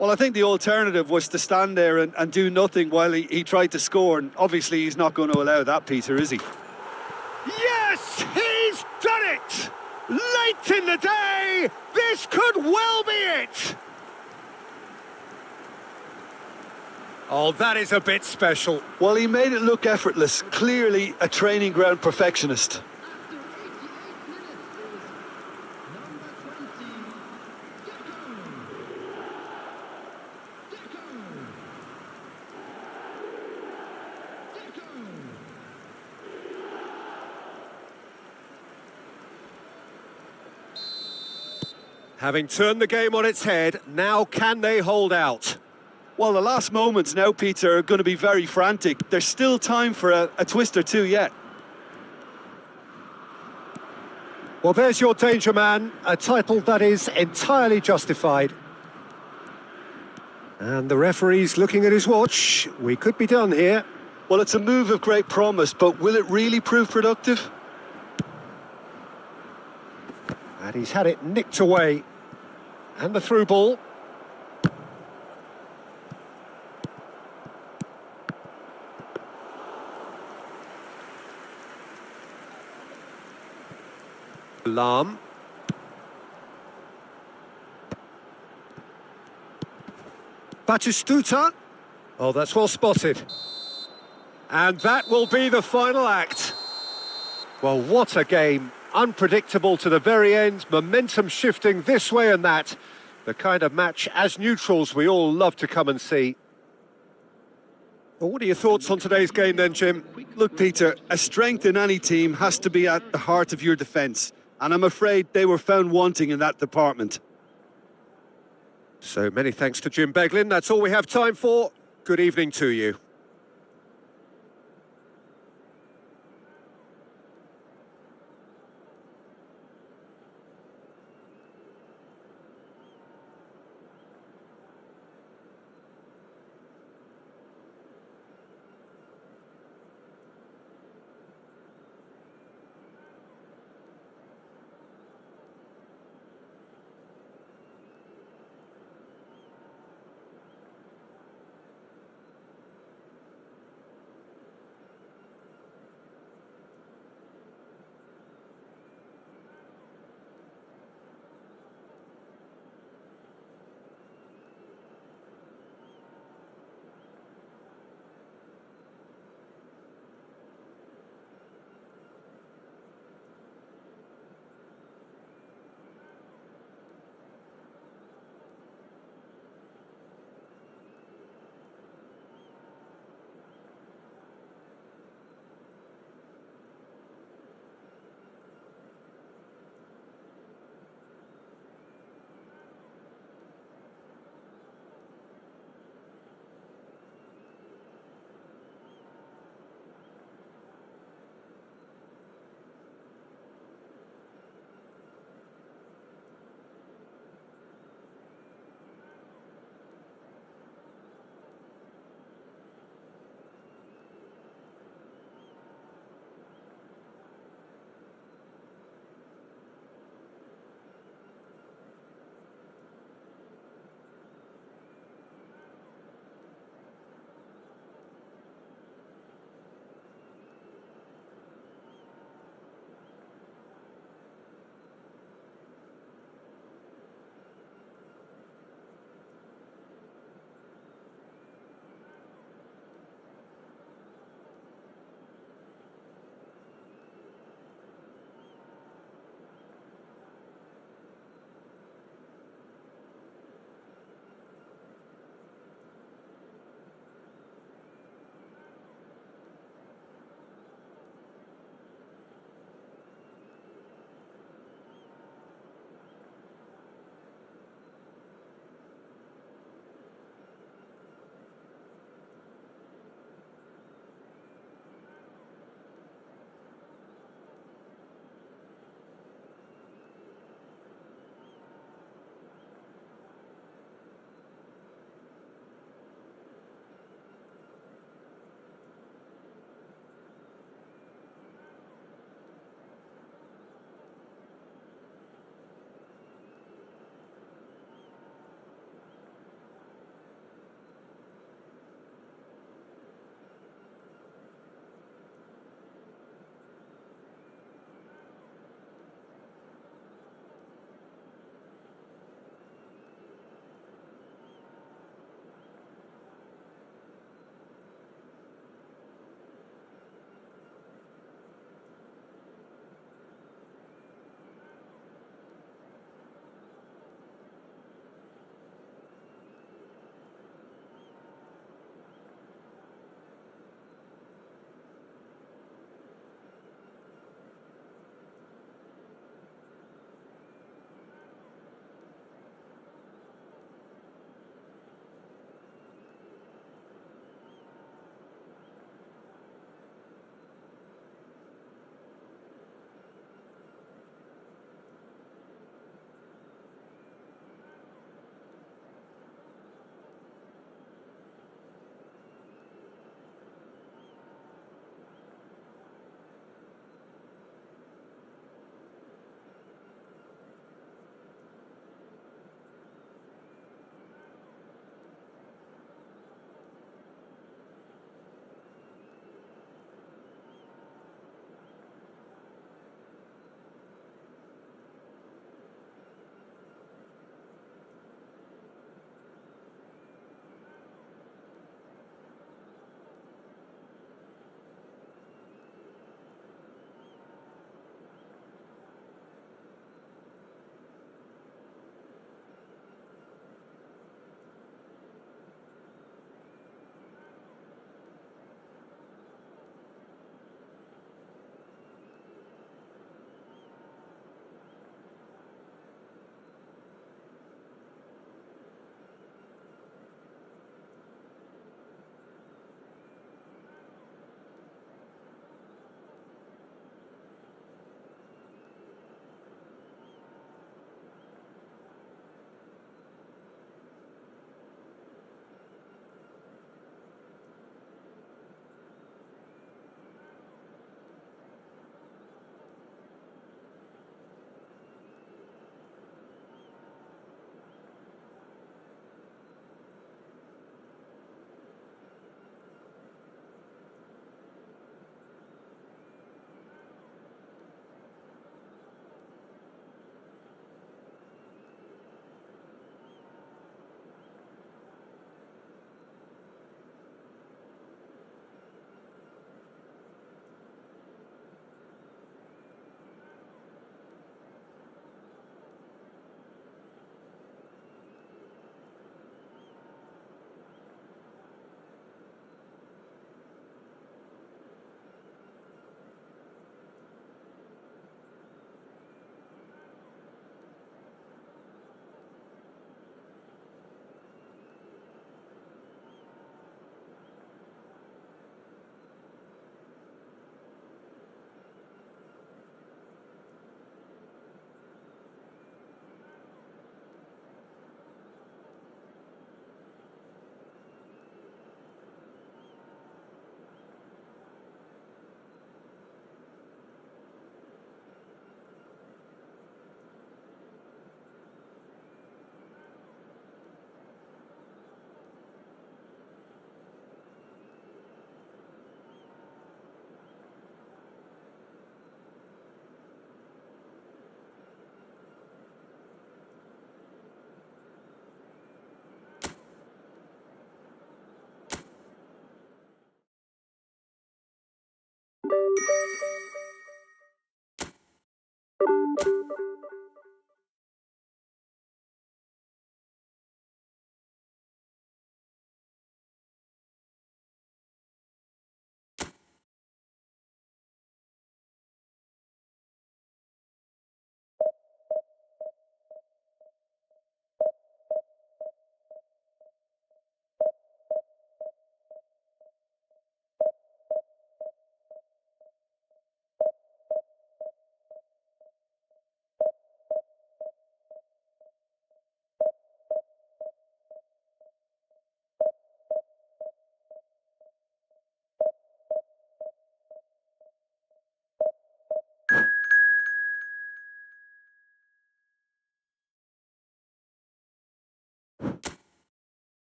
Well, I think the alternative was to stand there and do nothing while he tried to score, and obviously he's not going to allow that, Peter, is he? Yes, he's done it! Late in the day, this could well be it! Oh, that is a bit special. Well, he made it look effortless. Clearly a training ground perfectionist. Having turned the game on its head, now can they hold out? Well, the last moments now, Peter, are going to be very frantic. There's still time for a twist or two yet. Well, there's your danger man, a title that is entirely justified. And the referee's looking at his watch. We could be done here. Well, it's a move of great promise, but will it really prove productive? And he's had it nicked away. And the through ball. Lam. Batistuta. Oh, that's well spotted. And that will be the final act. Well, what a game. Unpredictable to the very end, momentum shifting this way and that. The kind of match, as neutrals, we all love to come and see. Well, what are your thoughts on today's game then, Jim? Look, Peter, a strength in any team has to be at the heart of your defence, and I'm afraid they were found wanting in that department. So many thanks to Jim Beglin. That's all we have time for. Good evening to you.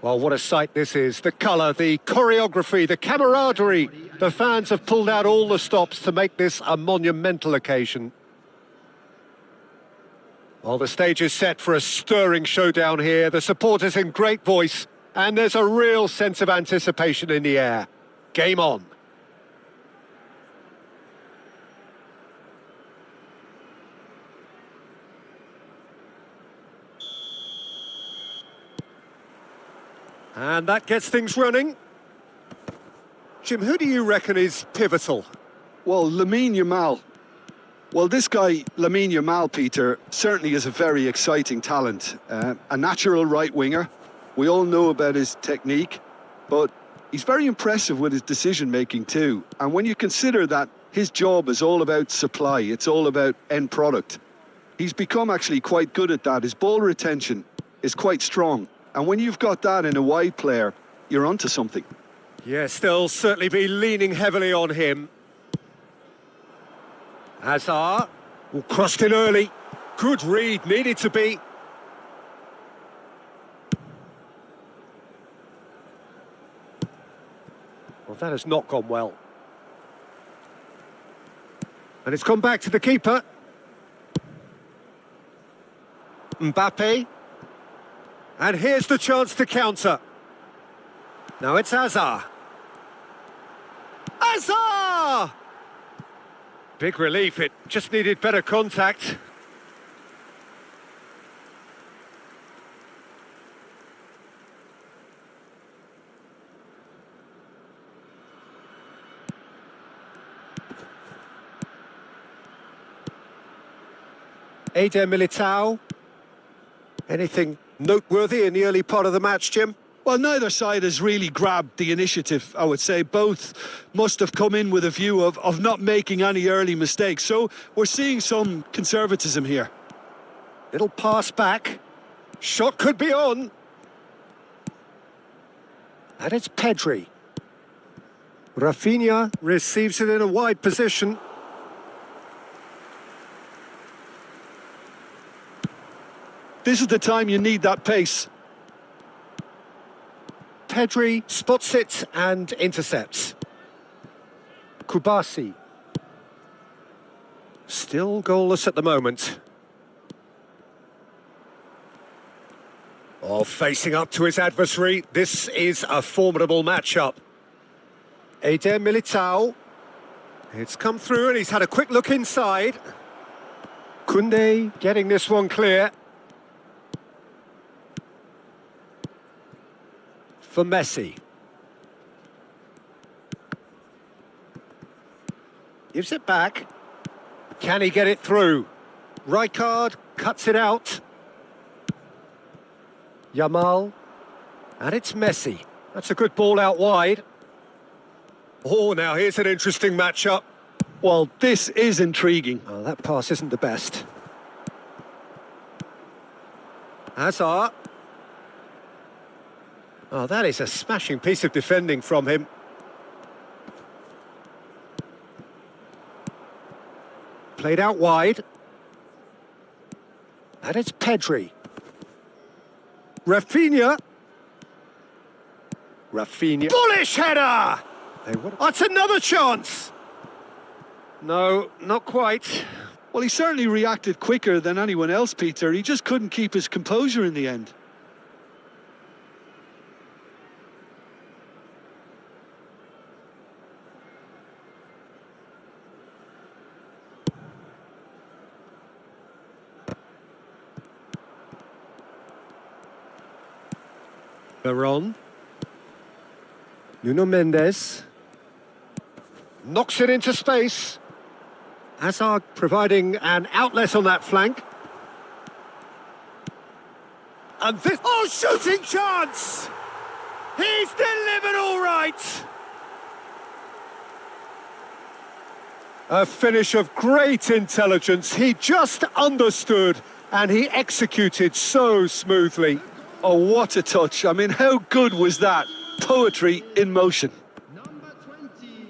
Well, what a sight this is. The colour, the choreography, the camaraderie. The fans have pulled out all the stops to make this a monumental occasion. Well, the stage is set for a stirring showdown here. The supporters in great voice, and there's a real sense of anticipation in the air. Game on. And that gets things running. Jim, who do you reckon is pivotal? Well, Lamine Yamal. Well, this guy, Lamine Yamal, Peter, certainly is a very exciting talent. A natural right winger. We all know about his technique, but he's very impressive with his decision-making too. And when you consider that his job is all about supply, it's all about end product, he's become actually quite good at that. His ball retention is quite strong. And when you've got that in a wide player, you're onto something. Yes, they'll certainly be leaning heavily on him. Hazard, crossed in early. Good read, needed to be. Well, that has not gone well. And it's gone back to the keeper. Mbappe. And here's the chance to counter. Now it's Hazard. Hazard! Big relief, it just needed better contact. Eder Militao. Anything noteworthy in the early part of the match, Jim? Well, neither side has really grabbed the initiative, I would say. Both must have come in with a view of not making any early mistakes. So we're seeing some conservatism here. Little pass back. Shot could be on. And it's Pedri. Rafinha receives it in a wide position. This is the time you need that pace. Pedri spots it and intercepts. Kubasi. Still goalless at the moment. Oh, facing up to his adversary. This is a formidable matchup. Eder Militao. It's come through and he's had a quick look inside. Koundé getting this one clear. For Messi. Gives it back. Can he get it through? Rijkaard cuts it out. Yamal. And it's Messi. That's a good ball out wide. Oh, now here's an interesting matchup. Well, this is intriguing. Oh, that pass isn't the best. Hazard. Oh, that is a smashing piece of defending from him. Played out wide. And it's Pedri. Rafinha. Bullish header! That's another chance! No, not quite. Well, he certainly reacted quicker than anyone else, Peter. He just couldn't keep his composure in the end. Veron. Nuno Mendes. Knocks it into space. Hazard providing an outlet on that flank. And this... Oh, shooting chance! He's delivered all right! A finish of great intelligence. He just understood and he executed so smoothly. Oh, what a touch. I mean, how good was that? Poetry in motion. Number 20.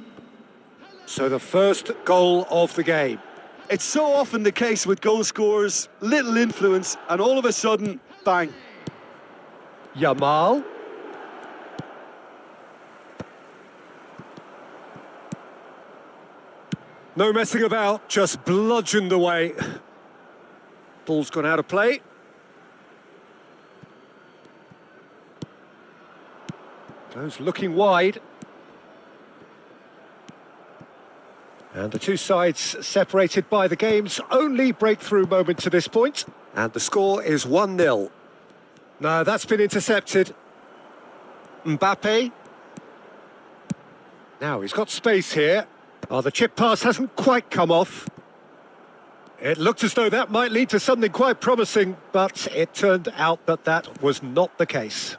So the first goal of the game. It's so often the case with goal scorers, little influence, and all of a sudden, bang. Yamal. No messing about, just bludgeoned away. Ball's gone out of play. Goes looking wide. And the two sides separated by the game's only breakthrough moment to this point. And the score is 1-0. No, that's been intercepted. Mbappe. Now he's got space here. Oh, the chip pass hasn't quite come off. It looked as though that might lead to something quite promising, but it turned out that that was not the case.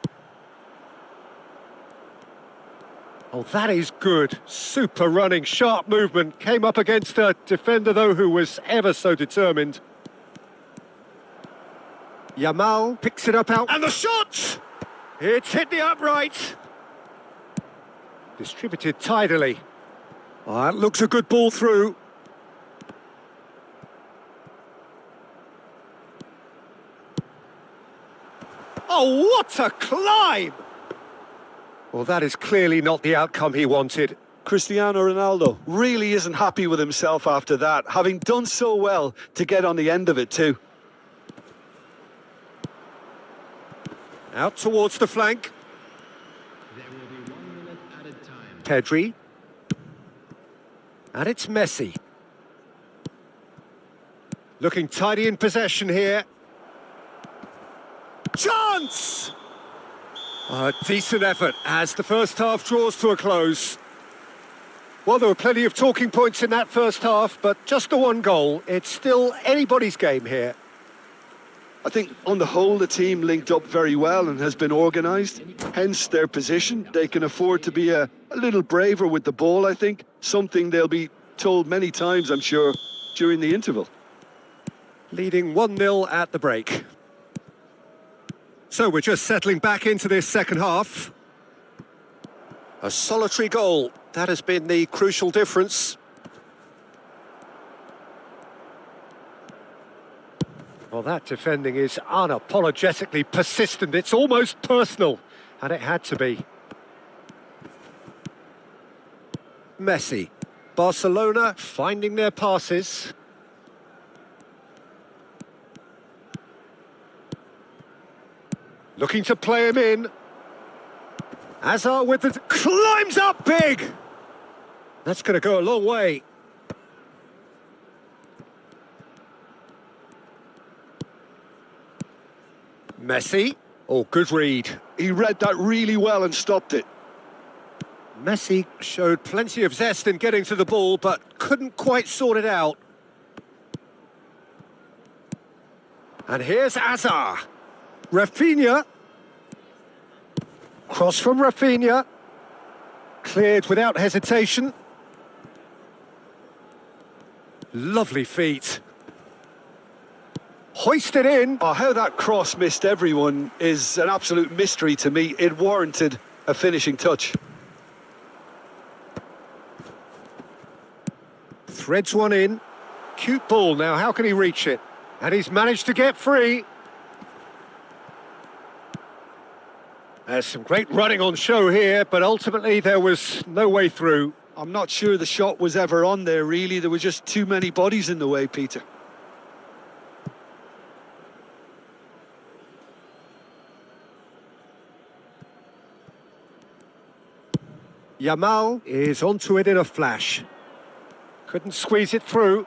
Oh, that is good. Super running, sharp movement. Came up against a defender, though, who was ever so determined. Yamal picks it up out. And the shot! It's hit the upright. Distributed tidily. Oh, that looks a good ball through. Oh, what a climb! Well, that is clearly not the outcome he wanted. Cristiano Ronaldo really isn't happy with himself after that, having done so well to get on the end of it too. Out towards the flank. There will be 1 minute added time. Pedri. And it's Messi. Looking tidy in possession here. Chance! A decent effort as the first half draws to a close. Well, there were plenty of talking points in that first half, but just the one goal. It's still anybody's game here. I think on the whole the team linked up very well and has been organised, hence their position. They can afford to be a little braver with the ball, I think, something they'll be told many times, I'm sure, during the interval. Leading 1-0 at the break. So we're just settling back into this second half. A solitary goal, that has been the crucial difference. Well, that defending is unapologetically persistent. It's almost personal, and it had to be. Messi. Barcelona finding their passes. Looking to play him in. Hazard with the... climbs up big! That's going to go a long way. Messi. Oh, good read. He read that really well and stopped it. Messi showed plenty of zest in getting to the ball, but couldn't quite sort it out. And here's Hazard. Rafinha. Cross from Rafinha. Cleared without hesitation. Lovely feet. Hoisted in. Oh, how that cross missed everyone is an absolute mystery to me. It warranted a finishing touch. Threads one in. Cute ball now, how can he reach it? And he's managed to get free. There's some great running on show here, but ultimately there was no way through. I'm not sure the shot was ever on there, really. There were just too many bodies in the way, Peter. Yamal is onto it in a flash. Couldn't squeeze it through.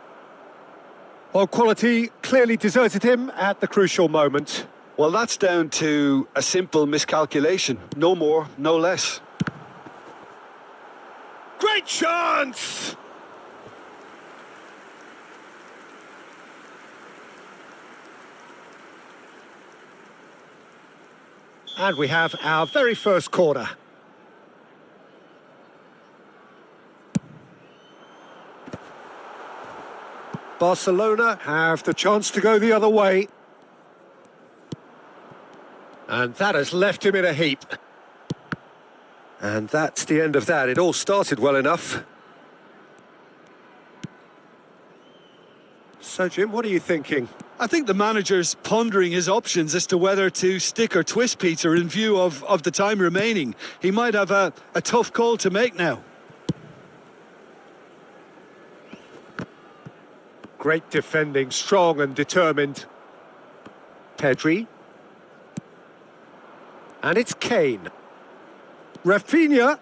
Well, quality clearly deserted him at the crucial moment. Well, that's down to a simple miscalculation. No more, no less. Great chance! And we have our very first corner. Barcelona have the chance to go the other way. And that has left him in a heap. And that's the end of that. It all started well enough. So, Jim, what are you thinking? I think the manager's pondering his options as to whether to stick or twist, Peter, in view of the time remaining. He might have a tough call to make now. Great defending, strong and determined. Pedri. And it's Kane. Rafinha.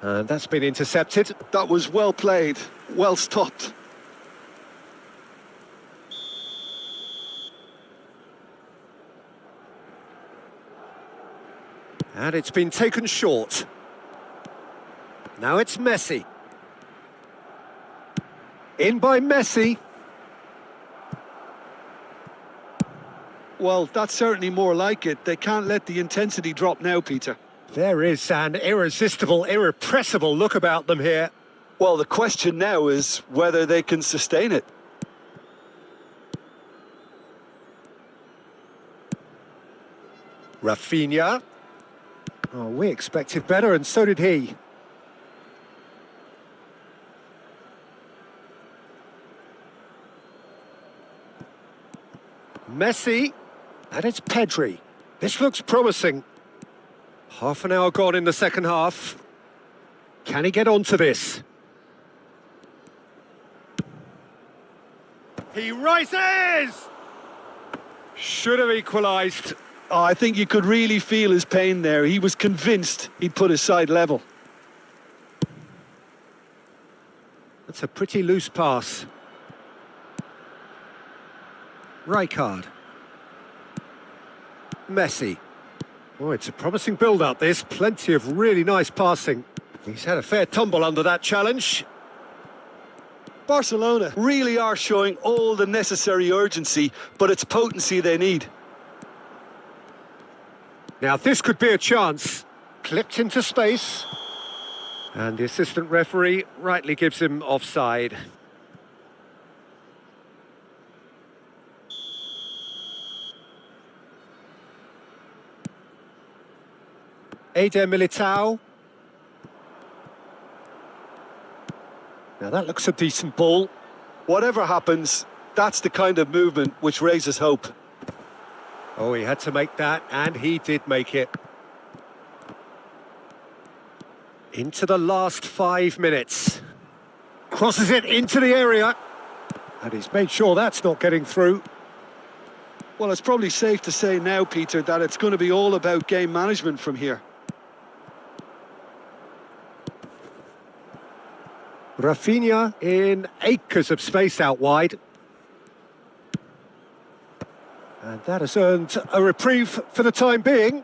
And that's been intercepted. That was well played, well stopped. And it's been taken short. Now it's Messi. In by Messi. Well, that's certainly more like it. They can't let the intensity drop now, Peter. There is an irresistible, irrepressible look about them here. Well, the question now is whether they can sustain it. Rafinha. Oh, we expected better, and so did he. Messi. And it's Pedri. This looks promising. Half an hour gone in the second half. Can he get onto this? He rises! Should have equalised. Oh, I think you could really feel his pain there. He was convinced he'd put his side level. That's a pretty loose pass. Rijkaard. Messi. Oh, it's a promising build-up, this. Plenty of really nice passing. He's had a fair tumble under that challenge. Barcelona really are showing all the necessary urgency, but it's potency they need. Now, this could be a chance. Clipped into space. And the assistant referee rightly gives him offside. Eder Militao. Now that looks a decent ball. Whatever happens, that's the kind of movement which raises hope. Oh, he had to make that, and he did make it. Into the last 5 minutes. Crosses it into the area. And he's made sure that's not getting through. Well, it's probably safe to say now, Peter, that it's going to be all about game management from here. Rafinha in acres of space out wide. And that has earned a reprieve for the time being.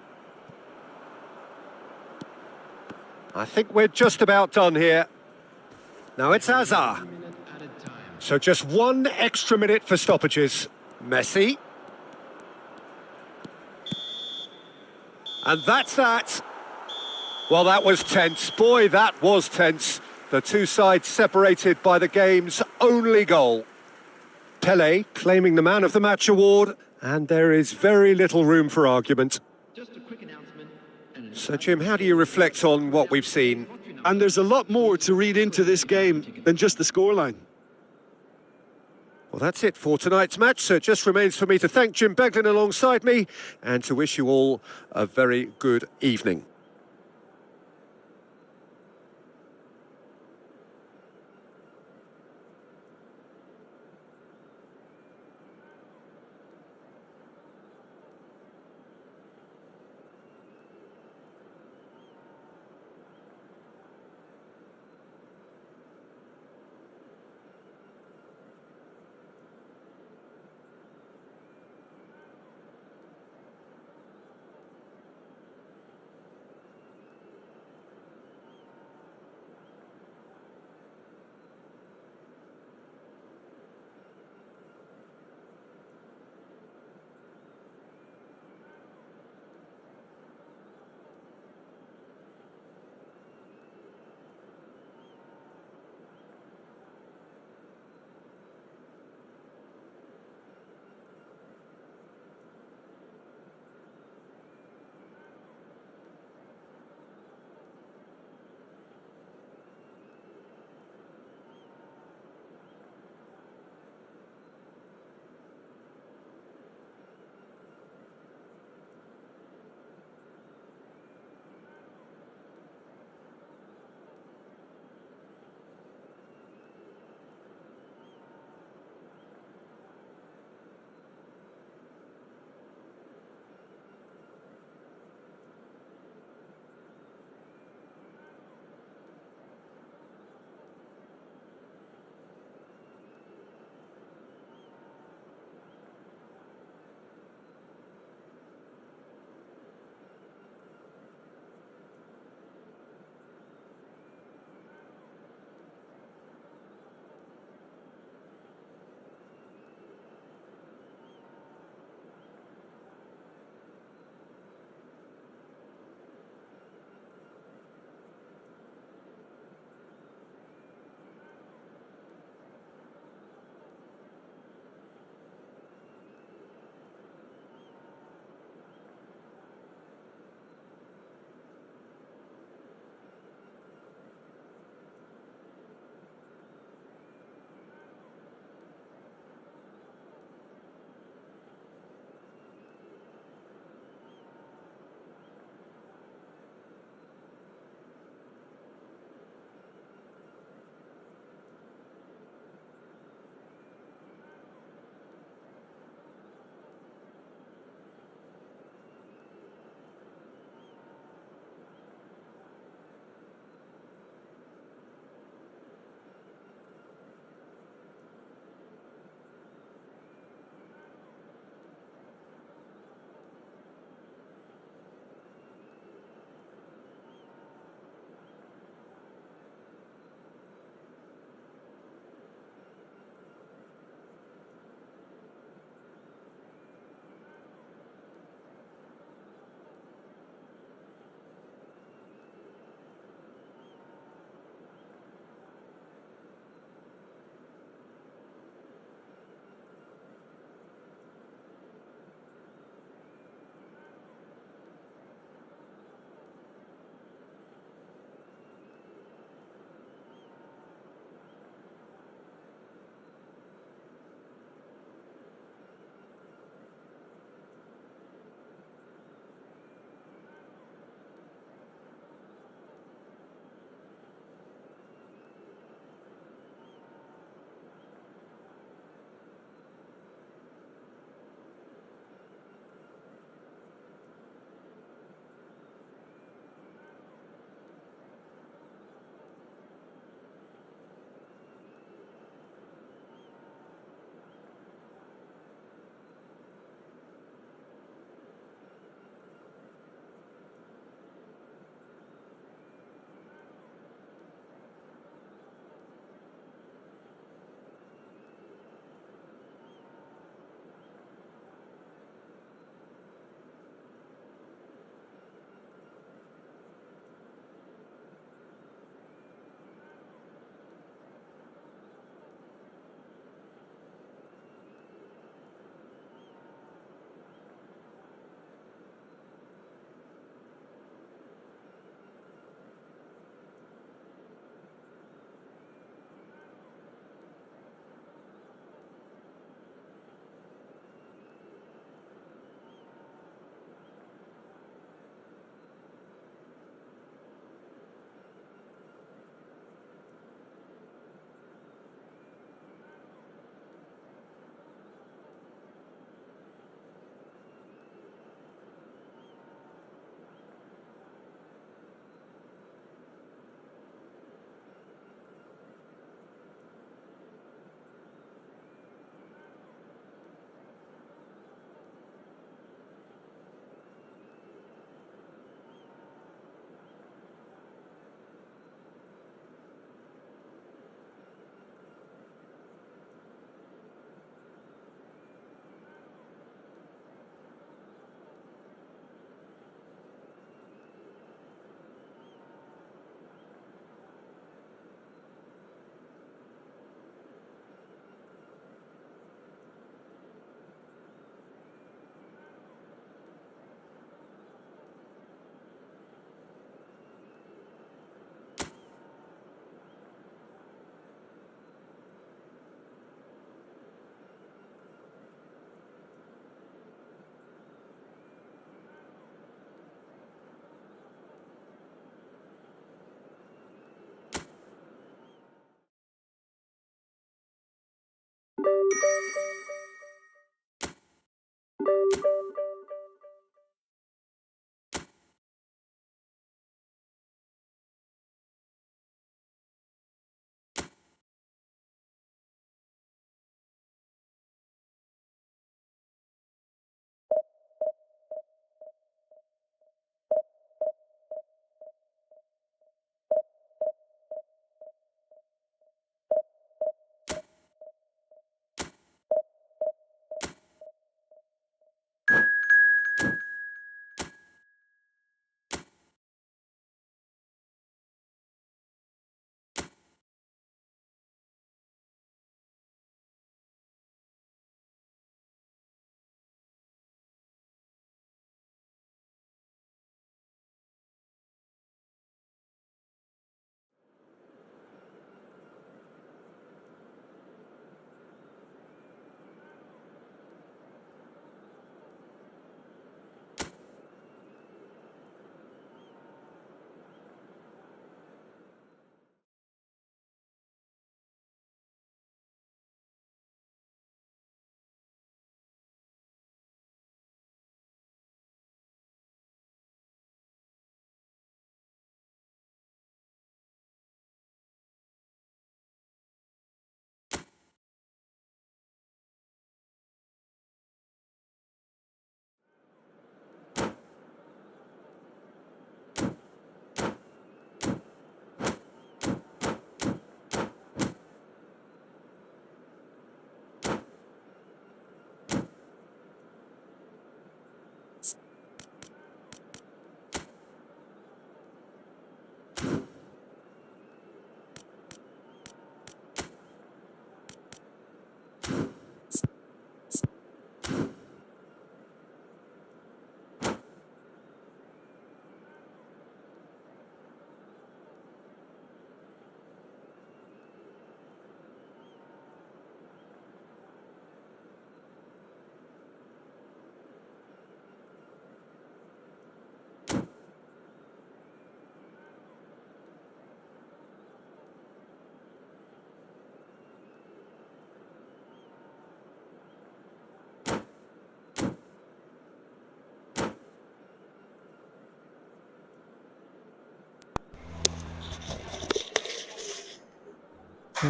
I think we're just about done here. Now it's Hazard. So just 1 extra minute for stoppages. Messi. And that's that. Well, that was tense. Boy, that was tense. The two sides separated by the game's only goal. Pelé claiming the Man of the Match award, and there is very little room for argument. Just a quick announcement. So, Jim, how do you reflect on what we've seen? And there's a lot more to read into this game than just the scoreline. Well, that's it for tonight's match, so it just remains for me to thank Jim Beglin alongside me and to wish you all a very good evening.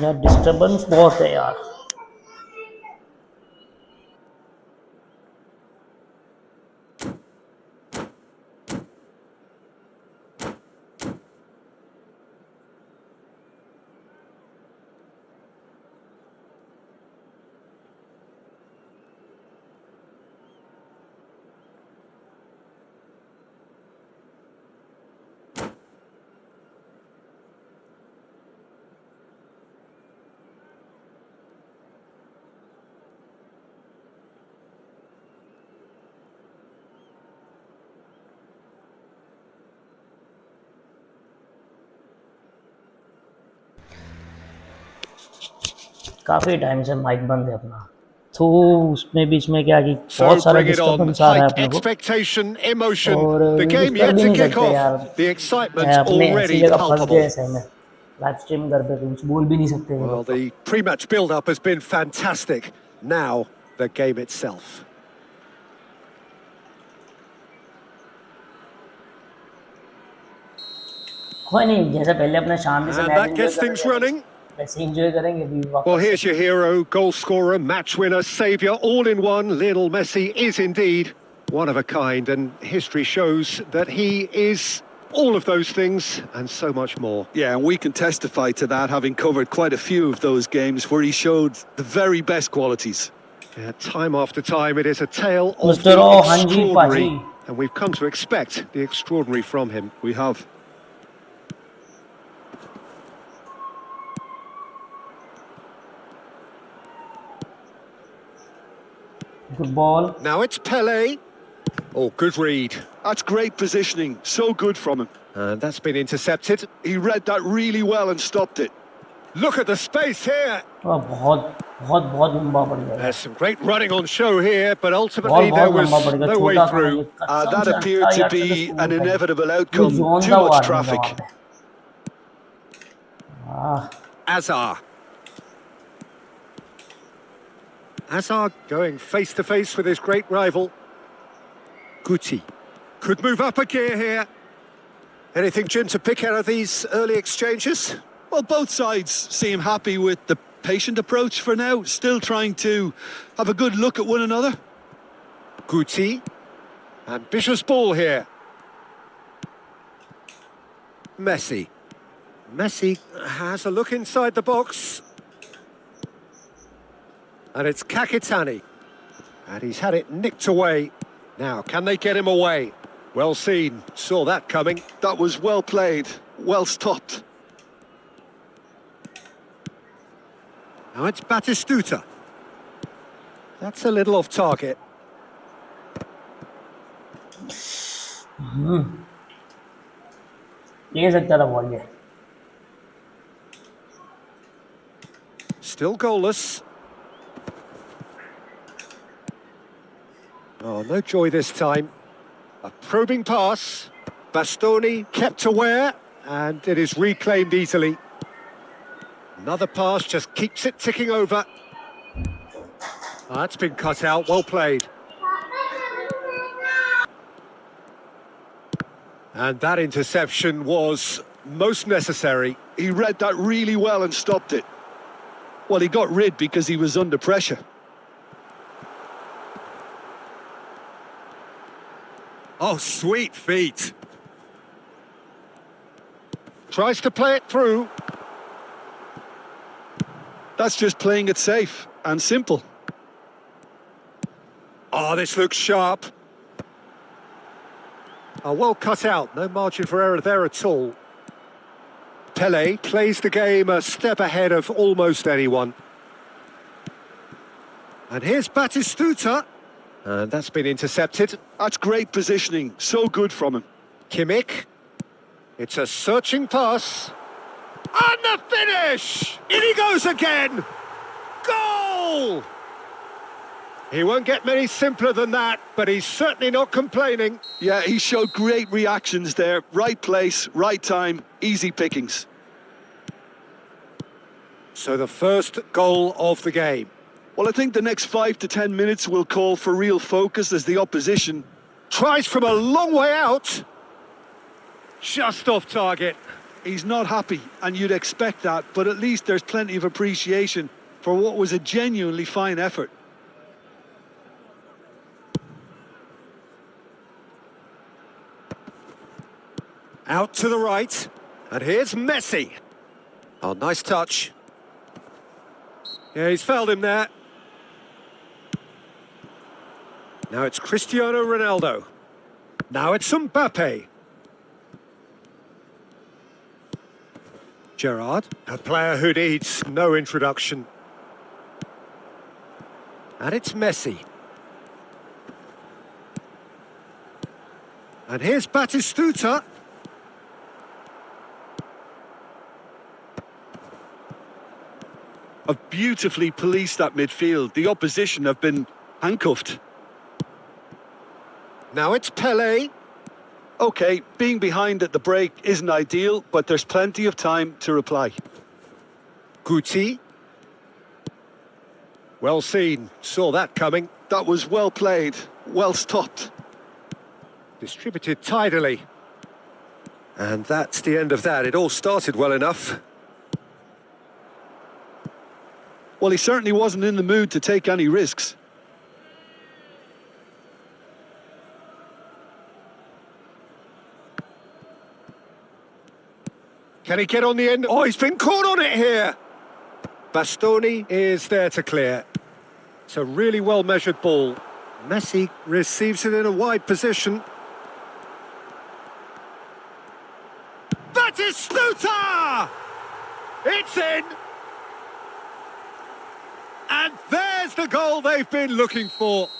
यार disturbance बहुत है यार। काफ़ी time से mic बंद है अपना, तो उसमें बीच में क्या कि So बहुत सारा bring it on. डिस्टर्बेंस आ रहा है Hype, अपने को, expectation, emotion. और The कुछ game कर yet भी to नहीं kick सकते off. यार। The excitement's अपने ऐसी already जगह फंस गए palpable. ऐसे में, लाइव स्ट्रीम कर पे कुछ बोल भी नहीं सकते ये Well, लोग तो। the pre-match build-up has been fantastic. Now, the game itself. कोई नहीं, जैसे पहले अपने शांति से And match that enjoy gets कर रहे things थे running. वैसे एंजॉय करेंगे भी Well, वापस here's से। your hero, goal scorer, match winner, saviour, all in one. Lionel Messi is indeed one of a kind, and history shows that he is all of those things and so much more. Yeah, and we can testify to that, having covered quite a few of those games where he showed the very best qualities. Yeah, time after time, it is a tale of mister the ओ हाँ जी extraordinary, पाजी। and we've come to expect the extraordinary from him. We have. Good ball. Now it's Pele. Oh, good read. That's great positioning. So good from him. And that's been intercepted. He read that really well and stopped it. Look at the space here. बहुत बहुत बहुत लंबा पड़ गया, There's some great running on show here, but ball ultimately there बहुत लंबा was पड़ गया, no way छोटा था ना through. ये, कसम That से appeared 18 to यार्ड से तो be स्कोर an था ये। inevitable ये outcome. जोन Too था वो much आदमी का traffic. वहाँ पे। हाँ Azar. Hazard going face-to-face with his great rival. Guti could move up a gear here. Anything, Jim, to pick out of these early exchanges? Well, both sides seem happy with the patient approach for now, still trying to have a good look at one another. Guti. Ambitious ball here. Messi. Messi has a look inside the box. And it's Kakitani. And he's had it nicked away. Now, can they get him away? Well seen. Saw that coming. That was well played, well stopped. Now it's Batistuta. That's a little off target. ले सकता था ball ये. Still goalless. Oh, no joy this time. A probing pass. Bastoni kept aware, and it is reclaimed easily. Another pass just keeps it ticking over. Oh, that's been cut out, well played. And that interception was most necessary. He read that really well and stopped it. Well, he got rid because he was under pressure. Oh, sweet feet. Tries to play it through. That's just playing it safe and simple. Oh, this looks sharp. Oh, well cut out. No margin for error there at all. Pele plays the game a step ahead of almost anyone. And here's Batistuta. And that's been intercepted. That's great positioning. So good from him. Kimmich. It's a searching pass. And the finish! In he goes again! Goal! He won't get many simpler than that, but he's certainly not complaining. Yeah, he showed great reactions there. Right place, right time, easy pickings. So the first goal of the game. Well, I think the next 5 to 10 minutes will call for real focus as the opposition Tries from a long way out. Just off target. He's not happy, and you'd expect that, but at least there's plenty of appreciation for what was a genuinely fine effort. Out to the right. And here's Messi. Oh, nice touch. Yeah, he's fouled him there. Now it's Cristiano Ronaldo. Now it's Mbappe. Gerrard, a player who needs no introduction. And it's Messi. And here's Batistuta. Have beautifully policed that midfield. The opposition have been handcuffed. Now it's Pele. OK, being behind at the break isn't ideal, but there's plenty of time to reply. Guti. Well seen. Saw that coming. That was well played, well stopped. Distributed tidily. And that's the end of that. It all started well enough. Well, he certainly wasn't in the mood to take any risks. Can he get on the end? Oh, he's been caught on it here. Bastoni is there to clear. It's a really well-measured ball. Messi receives it in a wide position. Batistuta! It's in! And there's the goal they've been looking for.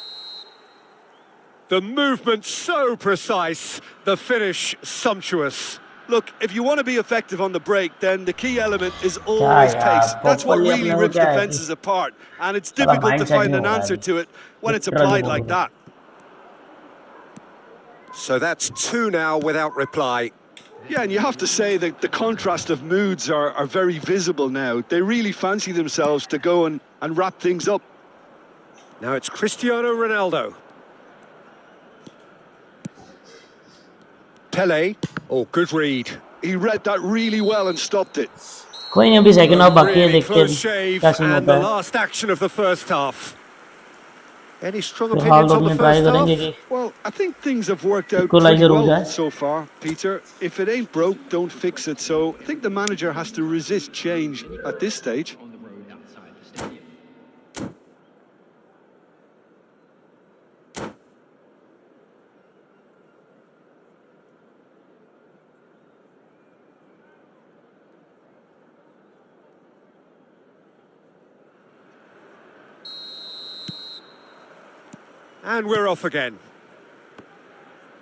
The movement so precise, the finish sumptuous. Look, if you want to be effective on the break, then the key element is always pace. That's what really rips defences apart, and it's difficult to find an answer to it when it's applied like that. So that's 2 now without reply. Yeah, and you have to say that the contrast of moods are very visible now. They really fancy themselves to go and wrap things up. Now it's Cristiano Ronaldo. Pele. Oh, good read. He read that really well and stopped it. कोई नहीं, अभी second half A बाकी है, really देखते हैं close अभी shave क्या scene and होता the है. last action of the first half. Any strong फिलहाल opinions तो on the अपने ट्राई first करेंगे half? कि Well, I think things have worked out pretty equaliser हो well जाए. so far, Peter. If it ain't broke, don't fix it. So I think the manager has to resist change at this stage. On the road outside the stadium. And we're off again.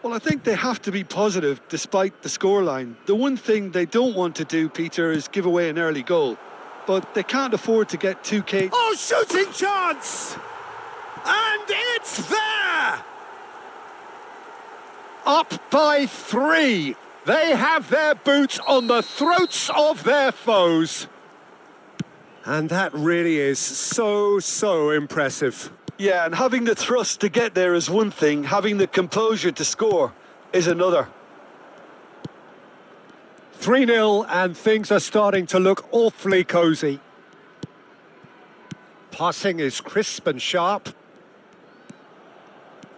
Well, I think they have to be positive despite the scoreline. The one thing they don't want to do, Peter, is give away an early goal. But they can't afford to get too cagey. Oh, shooting chance! And it's there! Up by 3. They have their boots on the throats of their foes. And that really is so impressive. Yeah, and having the thrust to get there is one thing. Having the composure to score is another. 3-0 and things are starting to look awfully cosy. Passing is crisp and sharp.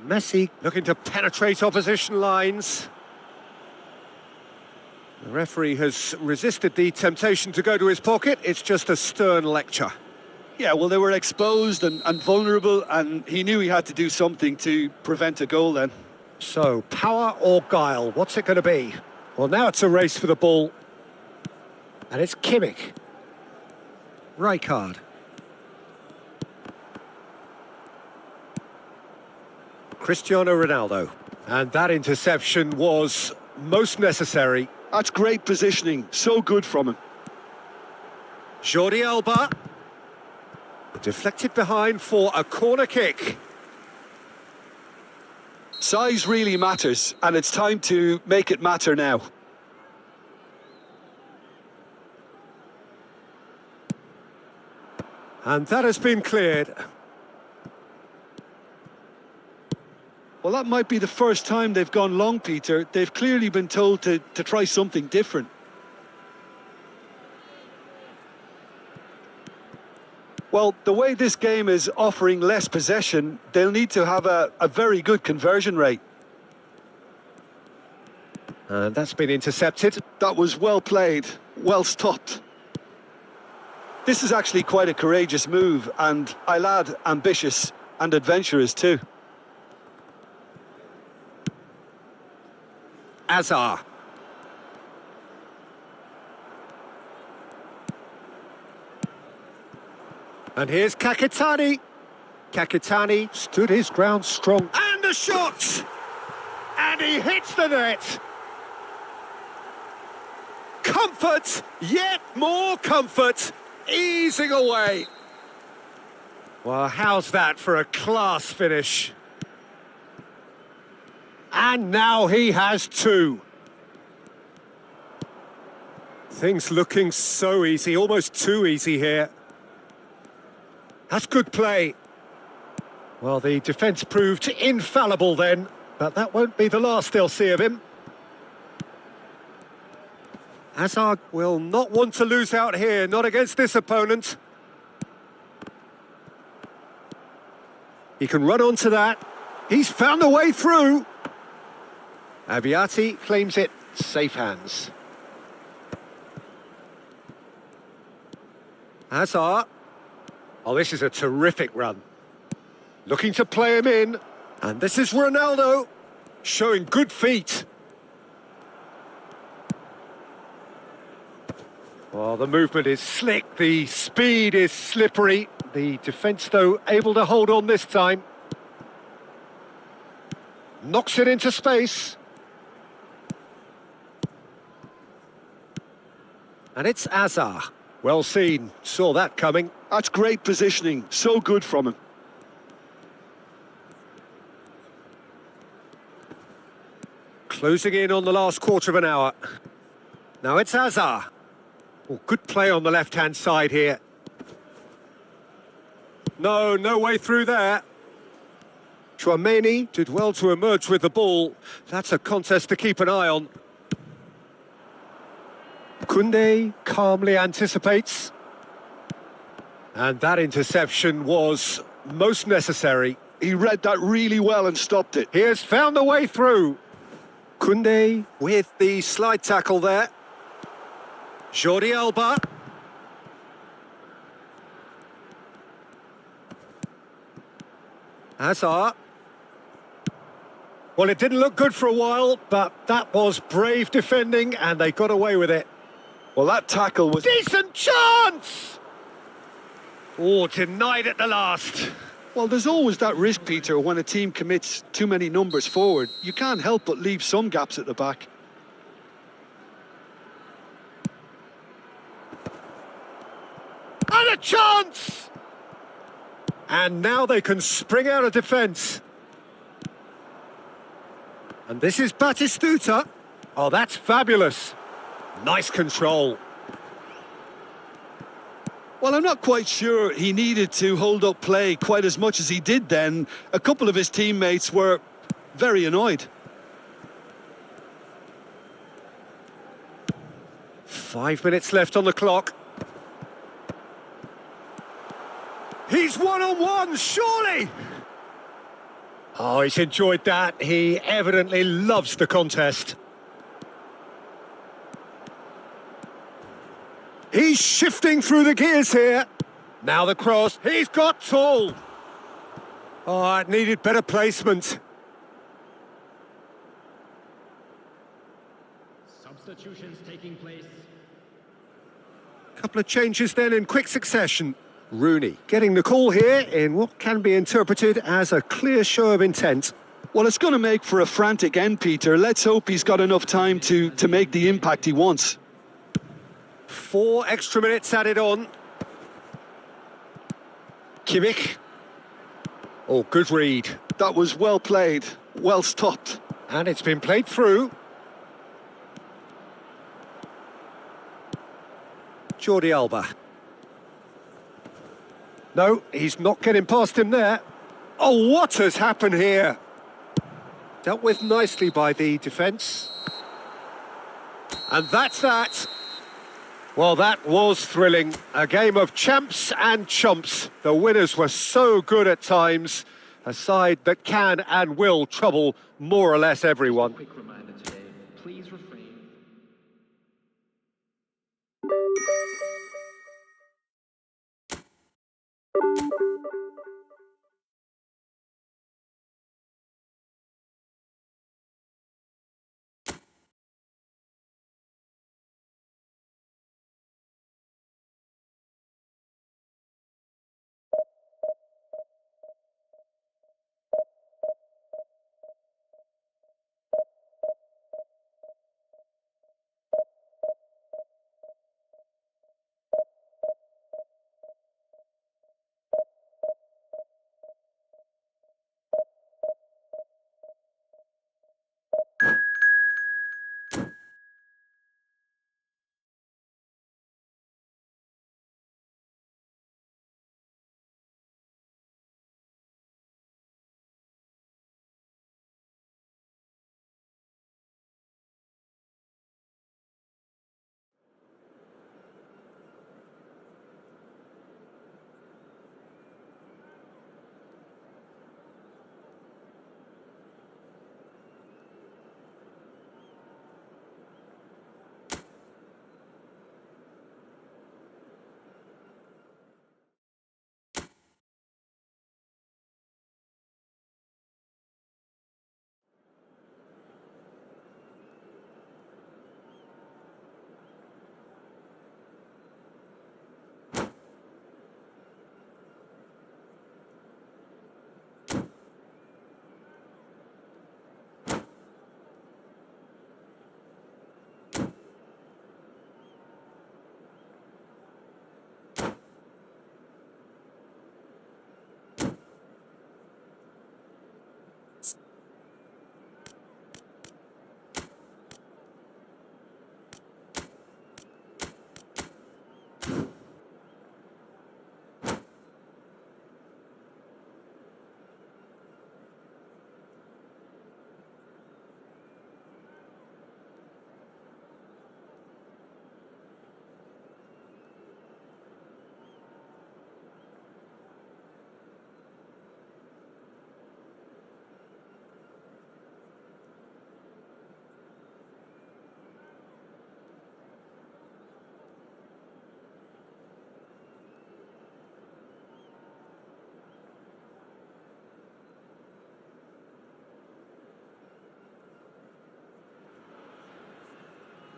Messi looking to penetrate opposition lines. The referee has resisted the temptation to go to his pocket. It's just a stern lecture. Yeah, well, they were exposed and vulnerable, and he knew he had to do something to prevent a goal then. So, power or guile, what's it going to be? Well, now it's a race for the ball. And it's Kimmich. Rijkaard. Cristiano Ronaldo. And that interception was most necessary. That's great positioning, so good from him. Jordi Alba. Deflected behind for a corner kick. Size really matters, and it's time to make it matter now. And that has been cleared. Well, that might be the first time they've gone long, Peter. They've clearly been told to try something different. Well, the way this game is offering less possession, they'll need to have a very good conversion rate. And that's been intercepted. That was well played, well stopped. This is actually quite a courageous move, and I'll add ambitious and adventurous too. Azar. And here's Kakitani. Kakitani stood his ground strong. And a shot! And he hits the net. Comfort, yet more comfort, easing away. Well, how's that for a class finish? And now he has 2. Things looking so easy, almost too easy here. That's good play. Well, the defence proved infallible then, but that won't be the last they'll see of him. Hazard will not want to lose out here, not against this opponent. He can run onto that. He's found a way through. Abiati claims it, safe hands. Hazard. Oh, this is a terrific run. Looking to play him in. And this is Ronaldo, showing good feet. Well, the movement is slick, the speed is slippery. The defence, though, able to hold on this time. Knocks it into space. And it's Azar. Well seen, saw that coming. That's great positioning, so good from him. Closing in on the last quarter of an hour. Now it's Azar. Oh, good play on the left-hand side here. No way through there. Chouameni did well to emerge with the ball. That's a contest to keep an eye on. Koundé calmly anticipates. And that interception was most necessary. He read that really well and stopped it. He has found a way through. Koundé with the slide tackle there. Jordi Alba. Hazard. Well, it didn't look good for a while, but that was brave defending, and they got away with it. Well, that tackle was... Decent chance! Oh, denied at the last. Well, there's always that risk, Peter, when a team commits too many numbers forward. You can't help but leave some gaps at the back. And a chance! And now they can spring out of defence. And this is Batistuta. Oh, that's fabulous. Nice control. Well, I'm not quite sure he needed to hold up play quite as much as he did then. A couple of his teammates were very annoyed. 5 minutes left on the clock. He's one-on-one, surely! Oh, he's enjoyed that. He evidently loves the contest. He's shifting through the gears here. Now the cross. He's got tall. Oh, it needed better placement. Substitutions taking place. Couple of changes then in quick succession. Rooney getting the call here in what can be interpreted as a clear show of intent. Well, it's going to make for a frantic end, Peter. Let's hope he's got enough time to make the impact he wants. 4 extra minutes added on. Kimmich. Oh, good read. That was well played, well stopped. And it's been played through. Jordi Alba. No, he's not getting past him there. Oh, what has happened here? Dealt with nicely by the defence. And that's that. Well, that was thrilling. A game of champs and chumps. The winners were so good at times. A side that can and will trouble more or less everyone. Quick reminder today, please refrain.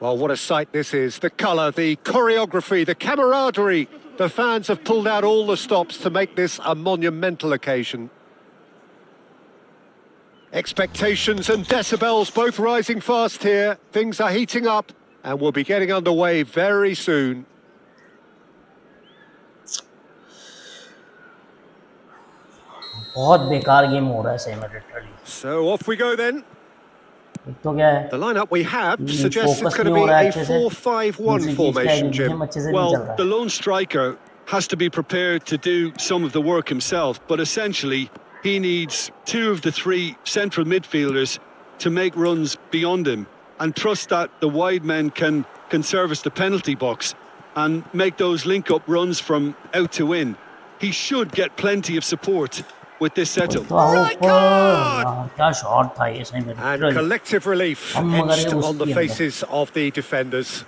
Well, what a sight this is. The colour, the choreography, the camaraderie. The fans have pulled out all the stops to make this a monumental occasion. Expectations and decibels both rising fast here. Things are heating up and we'll be getting underway very soon. बहुत बेकार game हो रहा है सही में literally. So off we go then. एक तो क्या है, The lineup we have suggests it's focus going to नहीं हो be रहा है a अच्छे से. 4-5-1 दूसरी चीज क्या है कि formation, Jim. गेम अच्छे से नहीं चल Well, रहा the है. lone striker has to be prepared to do some of the work himself, but essentially he needs two of the three central midfielders to make runs beyond him and trust that the wide men can service the penalty box and make those link-up runs from out to in. He should get plenty of support with this setup. तो आओ ऊपर. क्या shot था ये सही में And literally. collective relief हम मगर etched ये on the उसकी अंदर. faces of the defenders.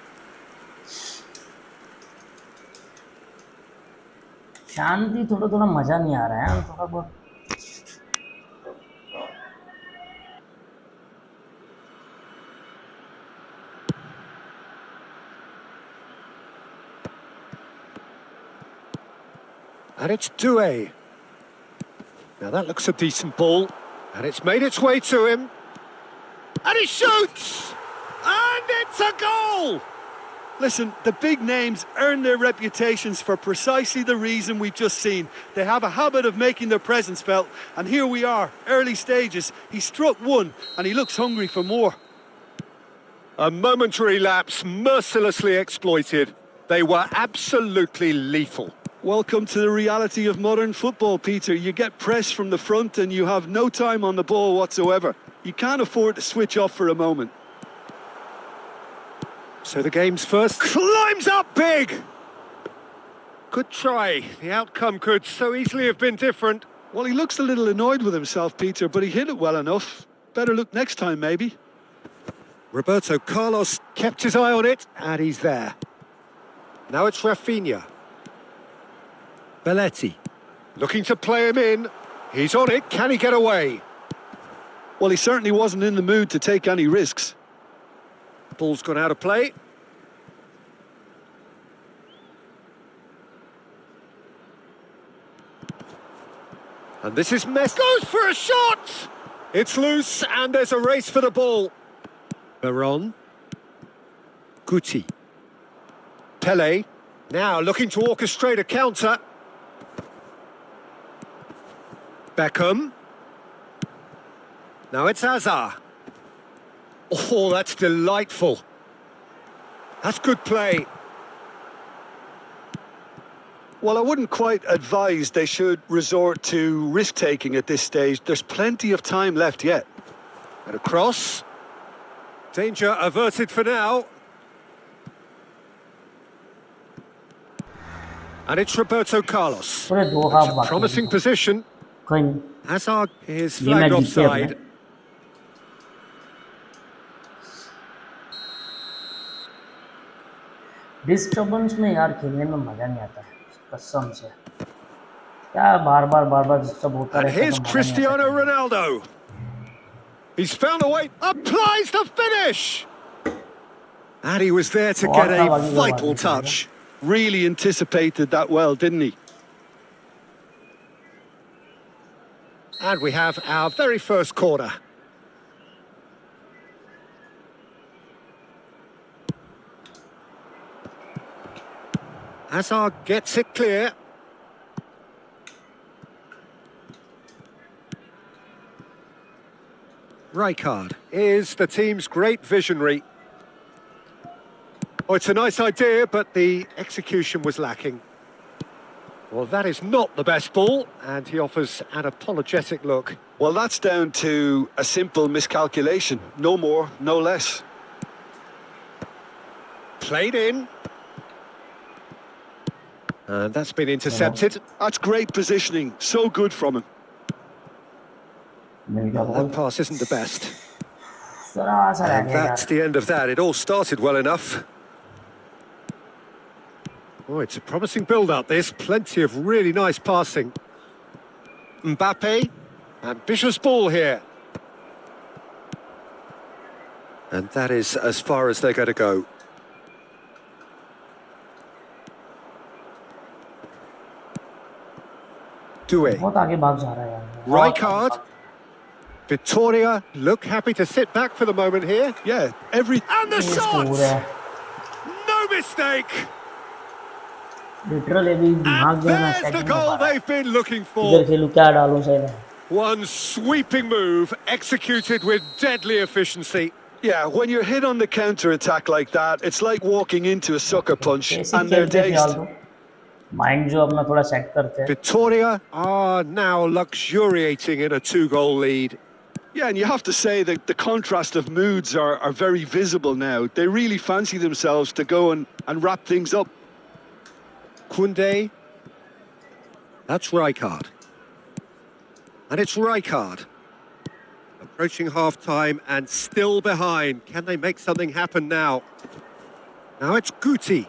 शांति थोड़ा थोड़ा मजा नहीं आ रहा है थोड़ा बहुत. And it's Doué. Now that looks a decent ball. And it's made its way to him. And he shoots! And it's a goal! Listen, the big names earn their reputations for precisely the reason we've just seen. They have a habit of making their presence felt, and here we are, early stages. He struck one, and he looks hungry for more. A momentary lapse mercilessly exploited. They were absolutely lethal. Welcome to the reality of modern football, Peter. You get pressed from the front and you have no time on the ball whatsoever. You can't afford to switch off for a moment. So the game's first climbs up big! Good try. The outcome could so easily have been different. Well, he looks a little annoyed with himself, Peter, but he hit it well enough. Better look next time, maybe. Roberto Carlos kept his eye on it, and he's there. Now it's Rafinha. Belletti. Looking to play him in. He's on it. Can he get away? Well, he certainly wasn't in the mood to take any risks. Ball's gone out of play. And this is Messi. Goes for a shot! It's loose, and there's a race for the ball. Veron. Guti. Pele. Now looking to orchestrate a counter. Beckham. Now it's Hazard. Oh, that's delightful. That's good play. Well, I wouldn't quite advise they should resort to risk-taking at this stage. There's plenty of time left yet. And a cross. Danger averted for now. And it's Roberto Carlos. पूरे दो It's half a बाकी promising हैं. position. कोई नहीं. Hazard is ये flagged match जीतते हैं offside. अपने. डिस्टर्बेंस में यार खेलने में मजा नहीं आता है कसम से. क्या बार बार डिस्टर्ब होता And रहता है here's तो मजा नहीं Cristiano आता. Ronaldo. He's found a way, applies the finish! And he was there to get a vital touch. Really anticipated that well, didn't he? And we have our very first corner. Hazard gets it clear. Rijkaard is the team's great visionary. Oh, it's a nice idea, but the execution was lacking. Well, that is not the best ball, and he offers an apologetic look. Well, that's down to a simple miscalculation. No more, no less. Played in. And that's been intercepted. That's great positioning. So good from him. Well, that pass isn't the best. जरा सा रह And गया that's यार. the end of that. It all started well enough. Oh, it's a promising build-up, this. Plenty of really nice passing. Mbappe. Ambitious ball here. And that is as far as they're going to go. Due. बहुत आगे भाग जा रहा है यार, बहुत Right आगे card. भाग- Victoria look happy to sit back for the moment here. Yeah, every... And the ये shot! स्कोर है No mistake! लिटरल अभी दिमाग And जो है ना there's सेट the नहीं हो पा goal रहा है they've been looking इधर for. खेलूं क्या डालूं सही में One sweeping move executed with deadly efficiency. Yeah, when you're hit on the counter-attack like that, it's like walking into a sucker punch basic and they're खेलते हैं फिलहाल dazed. तो mind जो अपना थोड़ा सेट करते हैं Victoria are now luxuriating in a 2-goal lead. Yeah, and you have to say that the contrast of moods are very visible now. They really fancy themselves to go and wrap things up. Koundé. That's Rijkaard. And it's Rijkaard. Approaching half-time and still behind. Can they make something happen now? Now it's Guti.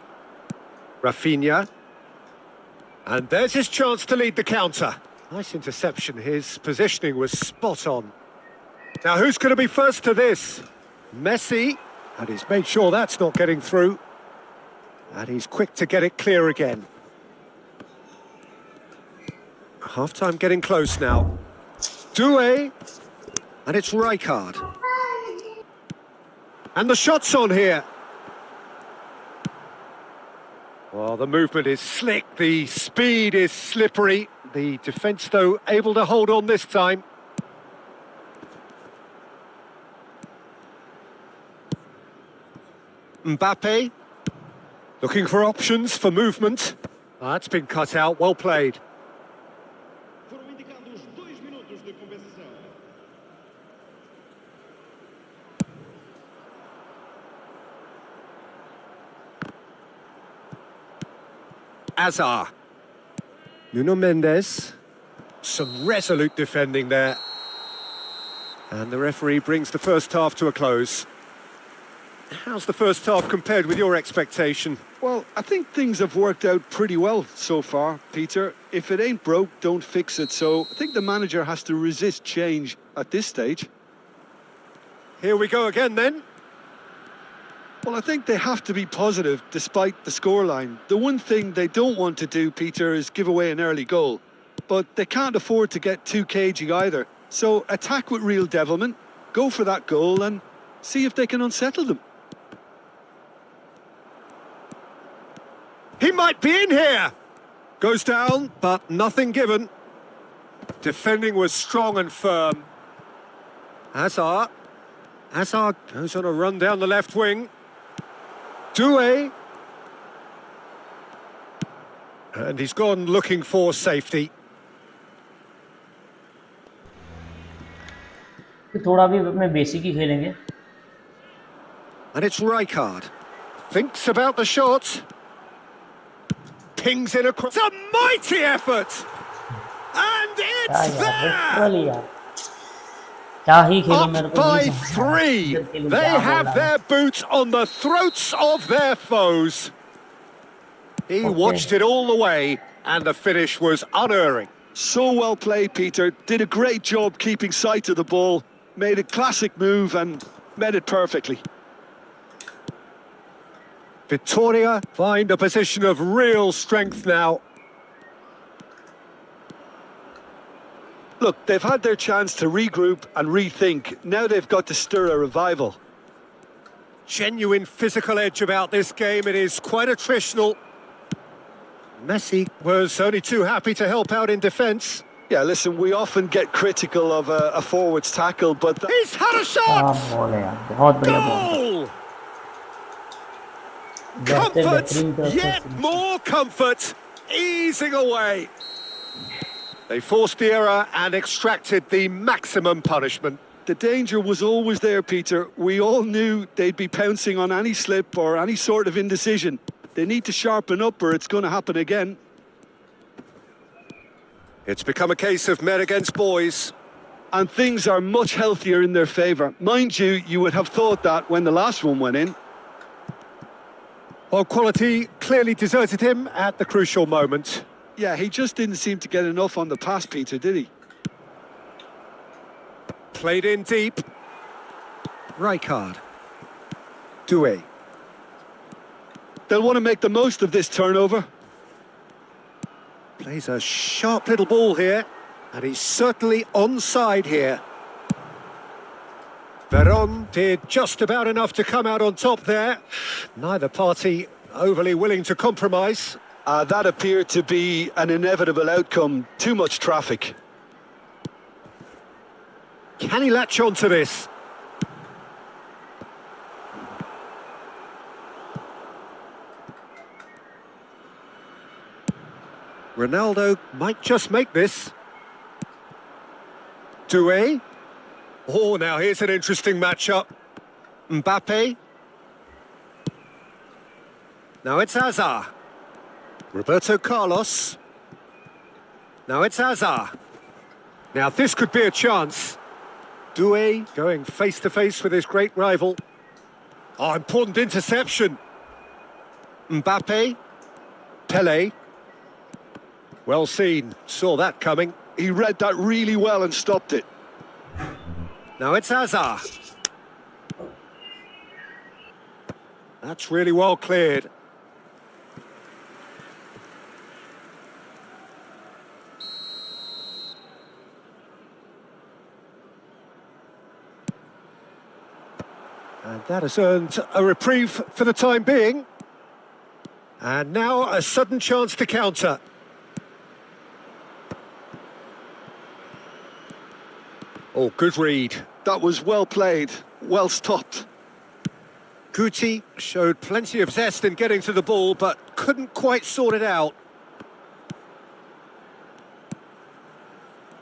Rafinha. And there's his chance to lead the counter. Nice interception. His positioning was spot on. Now who's going to be first to this? Messi. And he's made sure that's not getting through. And he's quick to get it clear again. Half-time getting close now. Due. And it's Rijkaard. And the shot's on here. Well, the movement is slick, the speed is slippery. The defence, though, able to hold on this time. Mbappe. Looking for options for movement. That's been cut out, well played. Foram indicados 2 minutos de compensação. Azar. Nuno Mendes. Some resolute defending there. And the referee brings the first half to a close. How's the first half compared with your expectation? Well, I think things have worked out pretty well so far, Peter. If it ain't broke, don't fix it. So I think the manager has to resist change at this stage. Here we go again then. Well, I think they have to be positive despite the scoreline. The one thing they don't want to do, Peter, is give away an early goal. But they can't afford to get too cagey either. So attack with real devilment, go for that goal and see if they can unsettle them. He might be in here. Goes down, but nothing given. Defending was strong and firm. Hazard. Hazard goes on a run down the left wing. Due. And he's gone looking for safety. थोड़ा भी अपने basic ही खेलेंगे And it's Rijkaard. Thinks about the shot. Pings in across. It's a mighty effort! And क्या it's यार there! Literally यार क्या ही खेलूं मेरे Up को by नहीं समझ आ रहा है। 3. इधर खेलूं, They क्या have बोला? their boot on the throats of their foes. He watched it all the way, and the finish was unerring. So well played, Peter. Did a great job keeping sight of the ball. Made a classic move and met it perfectly. Victoria find a position of real strength now. Look, they've had their chance to regroup and rethink. Now they've got to stir a revival. Genuine physical edge about this game. It is quite attritional. Messi was only too happy to help out in defence. Yeah, listen, we often get critical of a forward's tackle, but... He's had a क्या shot! Ball है यार बहुत बढ़िया ball Goal! Comfort, yet more comfort, easing away. They forced the error and extracted the maximum punishment. The danger was always there, Peter. We all knew they'd be pouncing on any slip or any sort of indecision. They need to sharpen up or it's going to happen again. It's become a case of men against boys. And things are much healthier in their favour. Mind you, you would have thought that when the last one went in. Well, quality clearly deserted him at the crucial moment. Yeah, he just didn't seem to get enough on the pass, Peter, did he? Played in deep. Rijkaard. Doué. They'll want to make the most of this turnover. Plays a sharp little ball here, and he's certainly onside here. Veron did just about enough to come out on top there. Neither party overly willing to compromise. That appeared to be an inevitable outcome. Too much traffic. Can he latch on to this? Ronaldo might just make this. Doué. Oh, now here's an interesting matchup. Mbappe. Now it's Hazard. Roberto Carlos. Now it's Hazard. Now this could be a chance. Doué going face-to-face with his great rival. Oh, important interception. Mbappe. Pelé. Well seen. Saw that coming. He read that really well and stopped it. Now it's Hazard. That's really well cleared. And that has earned a reprieve for the time being. And now a sudden chance to counter. Oh, good read. That was well played, well stopped. Guti showed plenty of zest in getting to the ball, but couldn't quite sort it out.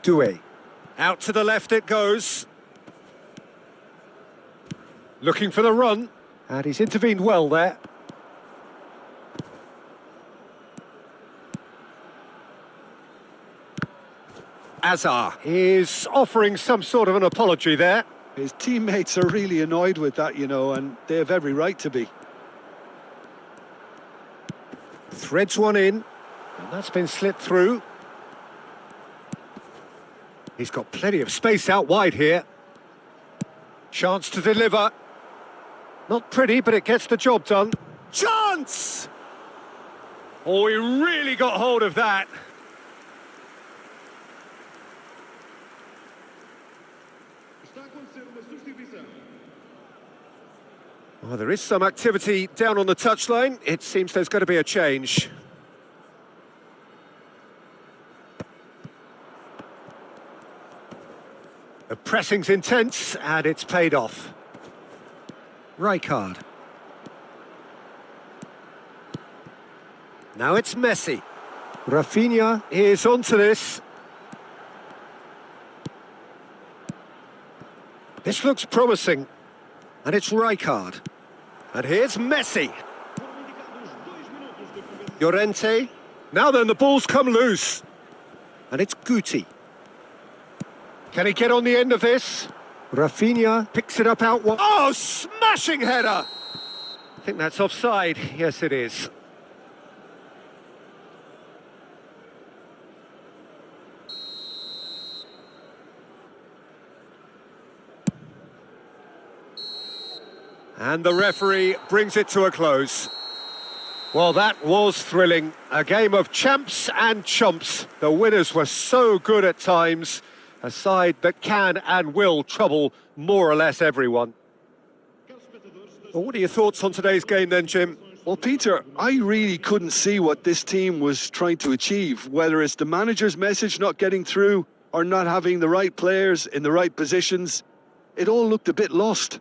Doué. Out to the left it goes. Looking for the run, and he's intervened well there. Hazard is offering some sort of an apology there. His teammates are really annoyed with that, and they have every right to be. Threads one in, and that's been slipped through. He's got plenty of space out wide here. Chance to deliver. Not pretty, but it gets the job done. Chance! Oh, he really got hold of that. Well, there is some activity down on the touchline. It seems there's going to be a change. The pressing's intense, and it's paid off. Rijkaard. Now it's Messi. Rafinha is onto this. This looks promising. And it's Rijkaard. And here's Messi. Llorente. Now then, the ball's come loose. And it's Guti. Can he get on the end of this? Rafinha picks it up out wide. Oh, smashing header! I think that's offside. Yes, it is. And the referee brings it to a close. Well, that was thrilling. A game of champs and chumps. The winners were so good at times. A side that can and will trouble more or less everyone. Well, what are your thoughts on today's game then, Jim? Well, Peter, I really couldn't see what this team was trying to achieve, whether it's the manager's message not getting through or not having the right players in the right positions. It all looked a bit lost.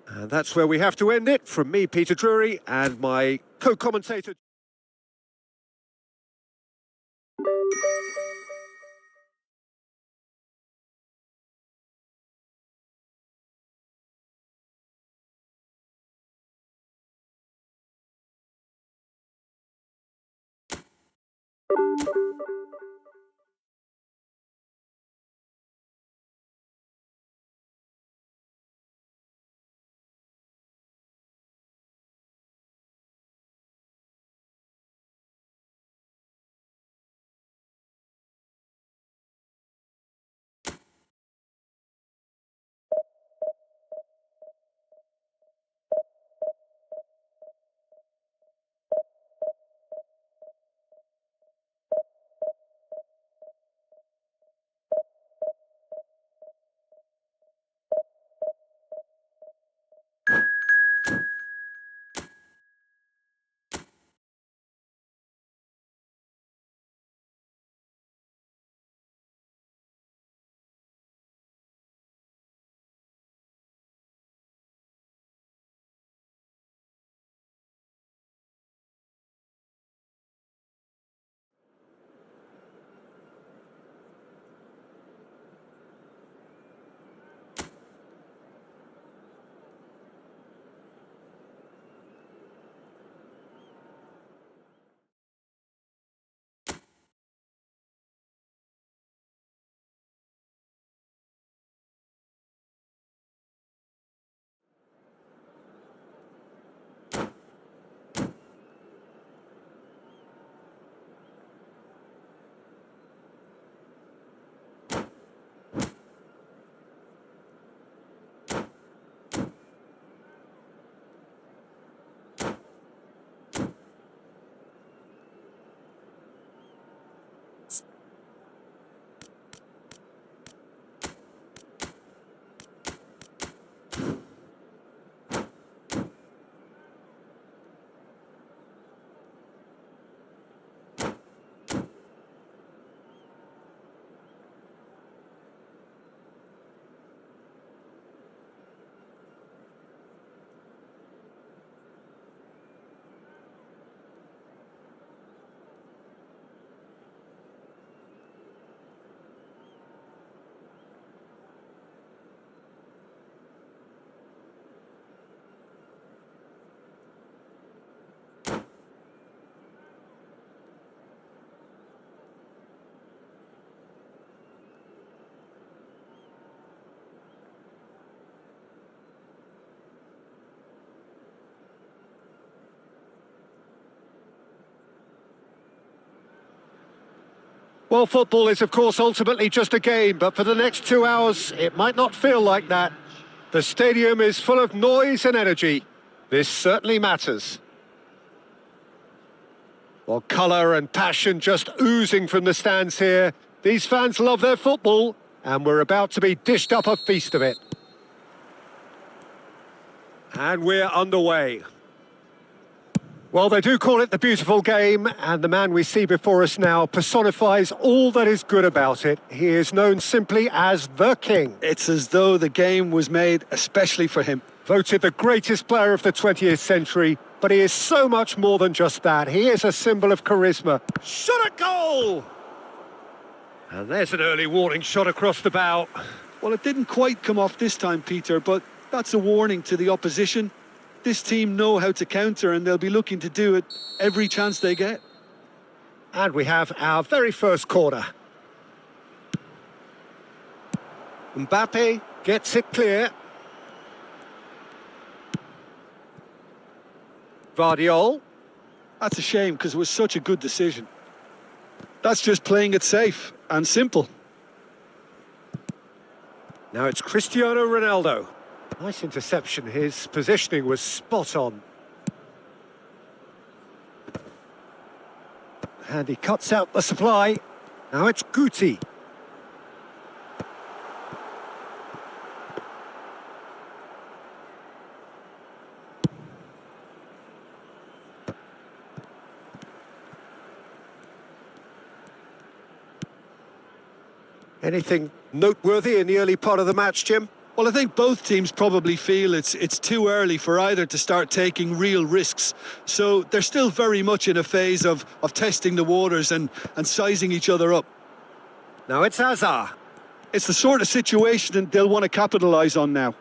And that's where we have to end it. From me, Peter Drury, and my co-commentator... Well, football is, of course, ultimately just a game, but for the next 2 hours, it might not feel like that. The stadium is full of noise and energy. This certainly matters. Well, colour and passion just oozing from the stands here. These fans love their football, and we're about to be dished up a feast of it. And we're underway. Well, they do call it the beautiful game, and the man we see before us now personifies all that is good about it. He is known simply as the King. It's as though the game was made especially for him. Voted the greatest player of the 20th century, but he is so much more than just that. He is a symbol of charisma. Shot at goal! And there's an early warning shot across the bow. Well, it didn't quite come off this time, Peter, but that's a warning to the opposition. This team know how to counter, and they'll be looking to do it every chance they get. And we have our very first corner. Mbappe gets it clear. Vardiol. That's a shame, because it was such a good decision. That's just playing it safe and simple. Now it's Cristiano Ronaldo. Nice interception, his positioning was spot on. And he cuts out the supply. Now it's Guti. Anything noteworthy in the early part of the match, Jim? Well, I think both teams probably feel it's too early for either to start taking real risks. So they're still very much in a phase of testing the waters and sizing each other up. Now it's Hazard. It's the sort of situation that they'll want to capitalise on now.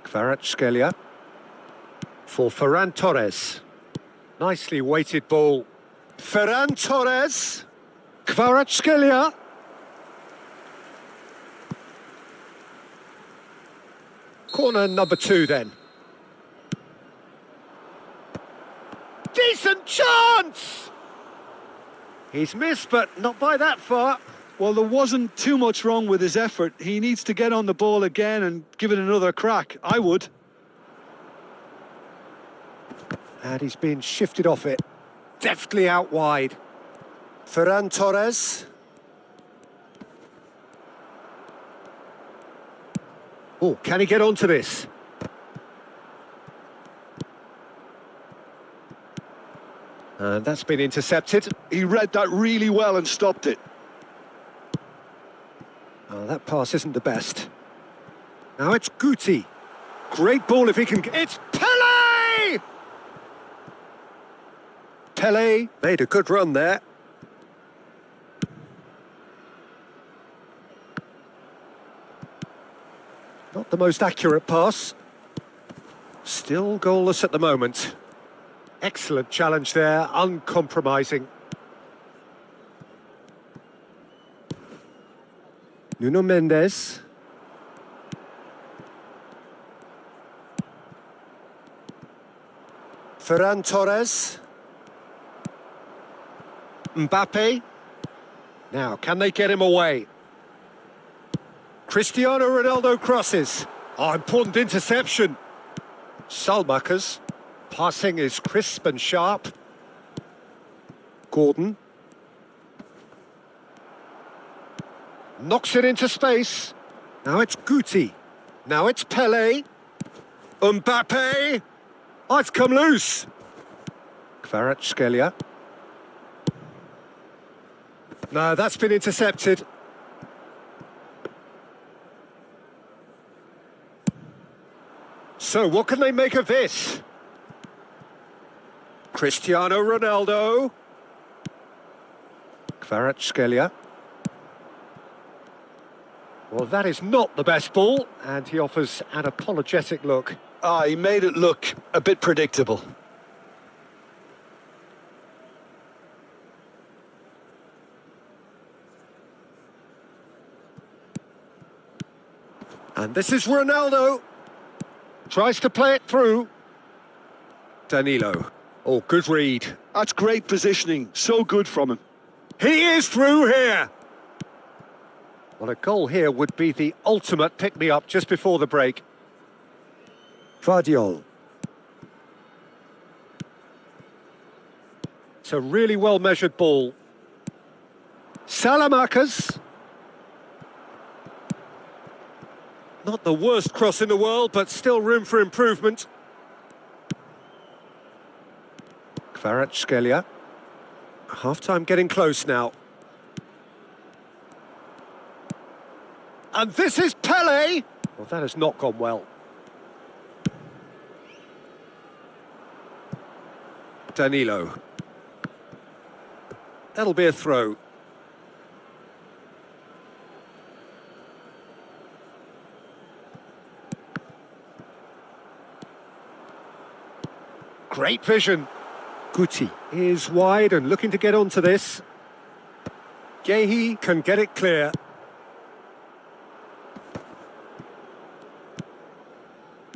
Kvaratskhelia for Ferran Torres. Nicely weighted ball. Ferran Torres. Kvaratskhelia. Corner number 2 then. Decent chance! He's missed, but not by that far. Well, there wasn't too much wrong with his effort. He needs to get on the ball again and give it another crack. I would. And he's been shifted off it. Deftly out wide. Ferran Torres. Oh, can he get onto this? And that's been intercepted. He read that really well and stopped it. Oh, that pass isn't the best. Now it's Guti. Great ball if he can... It's Pele! Pele made a good run there. Not the most accurate pass. Still goalless at the moment. Excellent challenge there, uncompromising. Nuno Mendes. Ferran Torres. Mbappe. Now, can they get him away? Cristiano Ronaldo crosses. Oh, important interception. Salmakers. Passing is crisp and sharp. Gordon. Knocks it into space. Now it's Guti. Now it's Pele. Mbappe. Oh, it's come loose. Kvaratskhelia. No, that's been intercepted. So, what can they make of this? Cristiano Ronaldo. Kvaratskhelia. Well, that is not the best ball, and he offers an apologetic look. He made it look a bit predictable. And this is Ronaldo. Tries to play it through. Danilo. Oh, good read. That's great positioning. So good from him. He is through here. Well, a goal here would be the ultimate pick-me-up just before the break. Vardiol. It's a really well-measured ball. Salamakers. Not the worst cross in the world, but still room for improvement. Kvaratskhelia. Half-time getting close now. And this is Pele! Well, that has not gone well. Danilo. That'll be a throw. Great vision. Guti is wide and looking to get onto this. Gehi can get it clear.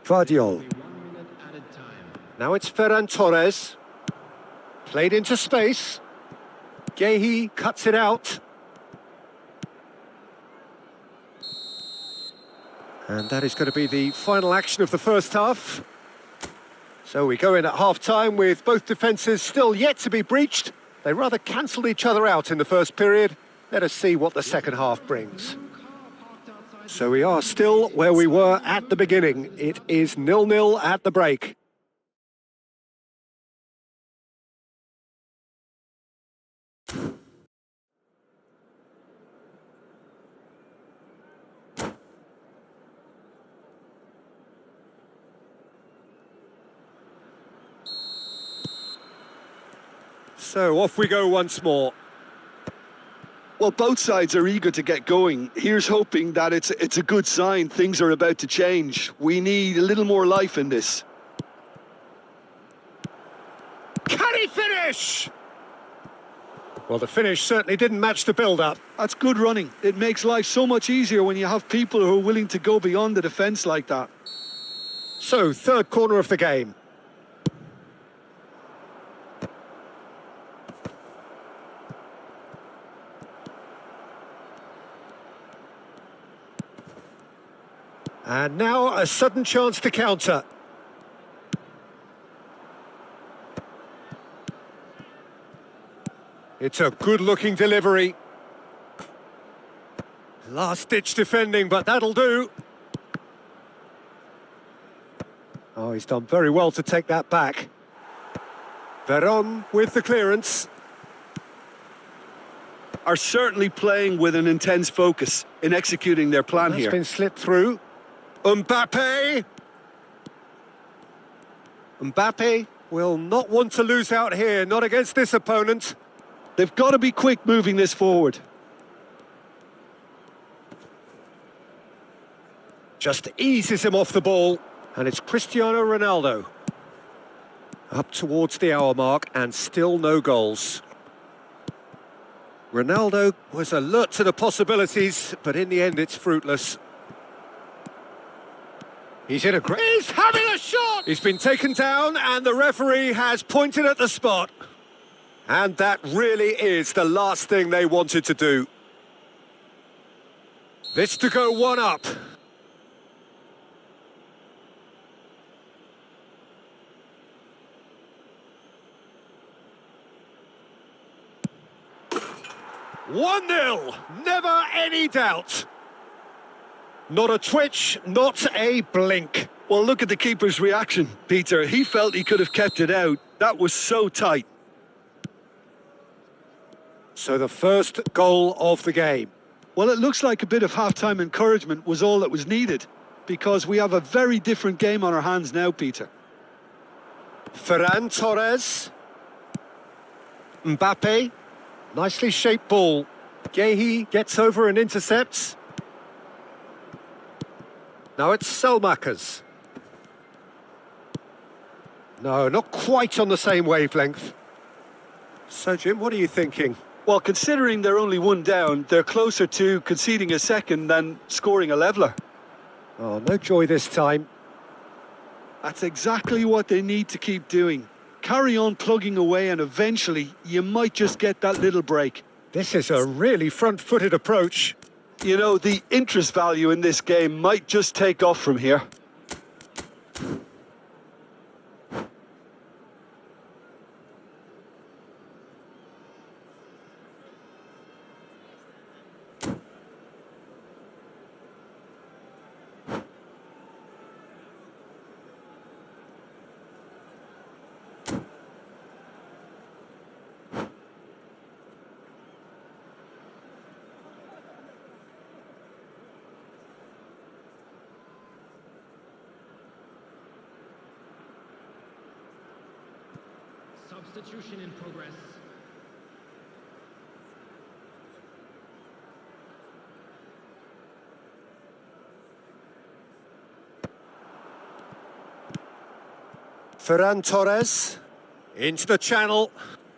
Vardiol. Now it's Ferran Torres. Played into space. Gehi cuts it out. And that is going to be the final action of the first half. So we go in at half-time with both defences still yet to be breached. They rather cancelled each other out in the first period. Let us see what the second half brings. So we are still where we were at the beginning. It is 0-0 at the break. So off we go once more. Well, both sides are eager to get going. Here's hoping that it's a good sign. Things are about to change. We need a little more life in this. Can he finish? Well, the finish certainly didn't match the build-up. That's good running. It makes life so much easier when you have people who are willing to go beyond the defence like that. So, third corner of the game. And now a sudden chance to counter. It's a good-looking delivery. Last-ditch defending, but that'll do. Oh, he's done very well to take that back. Veron with the clearance. Are certainly playing with an intense focus in executing their plan That's here. been slipped through. Mbappe! Mbappe will not want to lose out here, not against this opponent. They've got to be quick moving this forward. Just eases him off the ball. And it's Cristiano Ronaldo. Up towards the hour mark and still no goals. Ronaldo was alert to the possibilities, but in the end it's fruitless. He's in a great... He's having a shot! He's been taken down and the referee has pointed at the spot. And that really is the last thing they wanted to do. This to go one up. One 0, never any doubt. Not a twitch, not a blink. Well, look at the keeper's reaction, Peter. He felt he could have kept it out. That was so tight. So the first goal of the game. Well, it looks like a bit of half-time encouragement was all that was needed, because we have a very different game on our hands now, Peter. Ferran Torres. Mbappe. Nicely shaped ball. Gehi gets over and intercepts. Now it's Selmakers. No, not quite on the same wavelength. So, Jim, what are you thinking? Well, considering they're only one down, they're closer to conceding a second than scoring a leveller. Oh, no joy this time. That's exactly what they need to keep doing. Carry on plugging away and eventually you might just get that little break. This is a really front-footed approach. You know, the interest value in this game might just take off from here. Substitution in progress. Ferran Torres into the channel.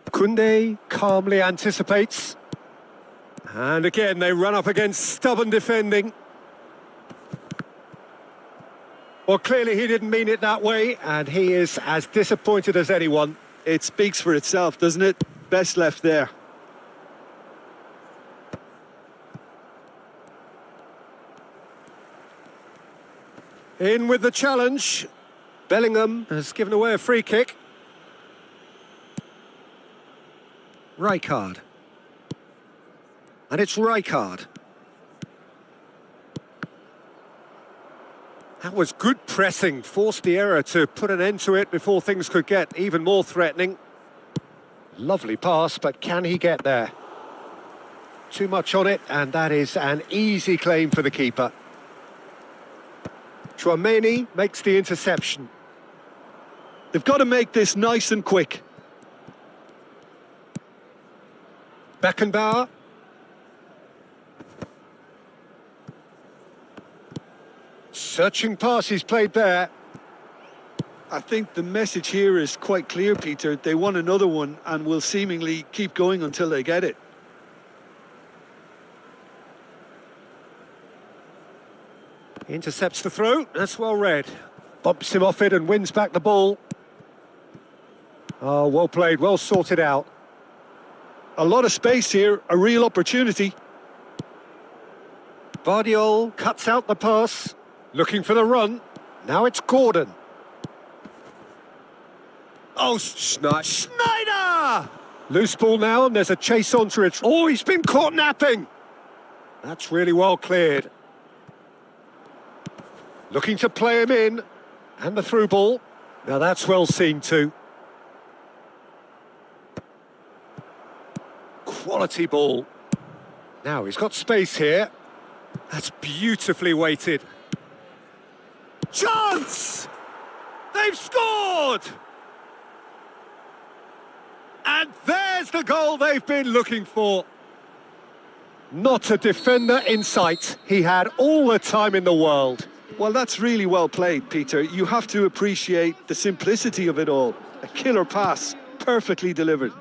Koundé calmly anticipates. And again, they run up against stubborn defending. Well, clearly he didn't mean it that way, and he is as disappointed as anyone. It speaks for itself, doesn't it? Best left there. In with the challenge. Bellingham has given away a free kick. Rijkaard. And it's Rijkaard. That was good pressing, forced the error to put an end to it before things could get even more threatening. Lovely pass, but can he get there? Too much on it, and that is an easy claim for the keeper. Chouameni makes the interception. They've got to make this nice and quick. Beckenbauer. Searching pass he's played there. I think the message here is quite clear, Peter. They want another one and will seemingly keep going until they get it. Intercepts the throw, that's well read. Bumps him off it and wins back the ball. Oh, well played, well sorted out. A lot of space here, a real opportunity. Vardiol cuts out the pass, looking for the run. Now it's Gordon. Oh, Schneider! Loose ball now, and there's a chase onto it. Oh, he's been caught napping. That's really well cleared. Looking to play him in. And the through ball. Now that's well seen too. Quality ball. Now he's got space here. That's beautifully weighted. Chance! They've scored! And there's the goal they've been looking for. Not a defender in sight. He had all the time in the world. Well, that's really well played, Peter. You have to appreciate the simplicity of it all. A killer pass, perfectly delivered.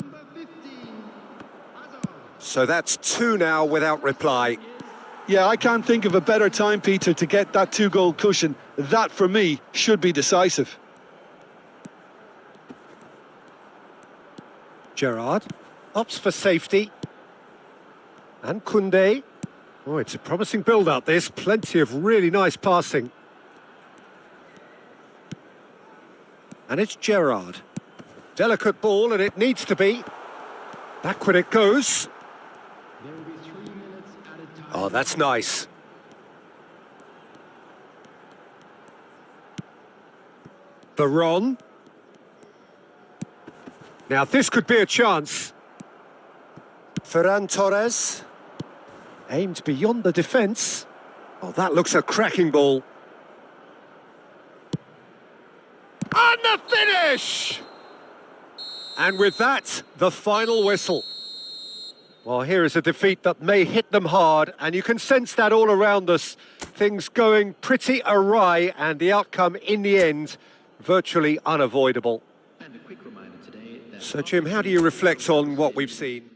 So that's 2 now without reply. Yeah, I can't think of a better time, Peter, to get that 2-goal cushion. That, for me, should be decisive. Gerrard opts for safety. And Koundé. Oh, it's a promising build-up, this. Plenty of really nice passing. And it's Gerrard. Delicate ball, and it needs to be. Backward it goes. There will be 3 minutes added time. Oh, that's nice. Baron. Now, this could be a chance. Ferran Torres. Aimed beyond the defence. Oh, that looks a cracking ball. And the finish! And with that, the final whistle. Well, here is a defeat that may hit them hard, and you can sense that all around us. Things going pretty awry, and the outcome in the end, virtually unavoidable. And a quick reminder today that So, Jim, how do you reflect on what we've seen?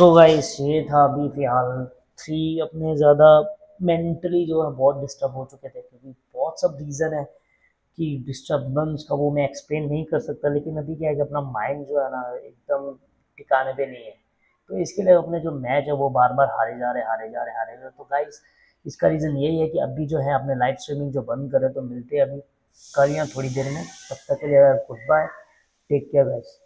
तो guys ये था अभी फ़िलहाल 3 अपने ज़्यादा mentally जो है बहुत डिस्टर्ब हो चुके थे, क्योंकि बहुत सब रीज़न है कि डिस्टर्बेंस का वो मैं एक्सप्लेन नहीं कर सकता, लेकिन अभी क्या है कि अपना माइंड जो है ना एकदम ठिकाने पे नहीं है। तो इसके लिए अपने जो मैच है वो बार-बार हारे जा रहे, हारे जा रहे, हारे जा रहे। तो गाइस इसका रीज़न यही है कि अभी जो है अपने लाइव स्ट्रीमिंग जो बंद करें, तो मिलते हैं अभी कल या थोड़ी देर में। तब तक के लिए goodbye, take care guys.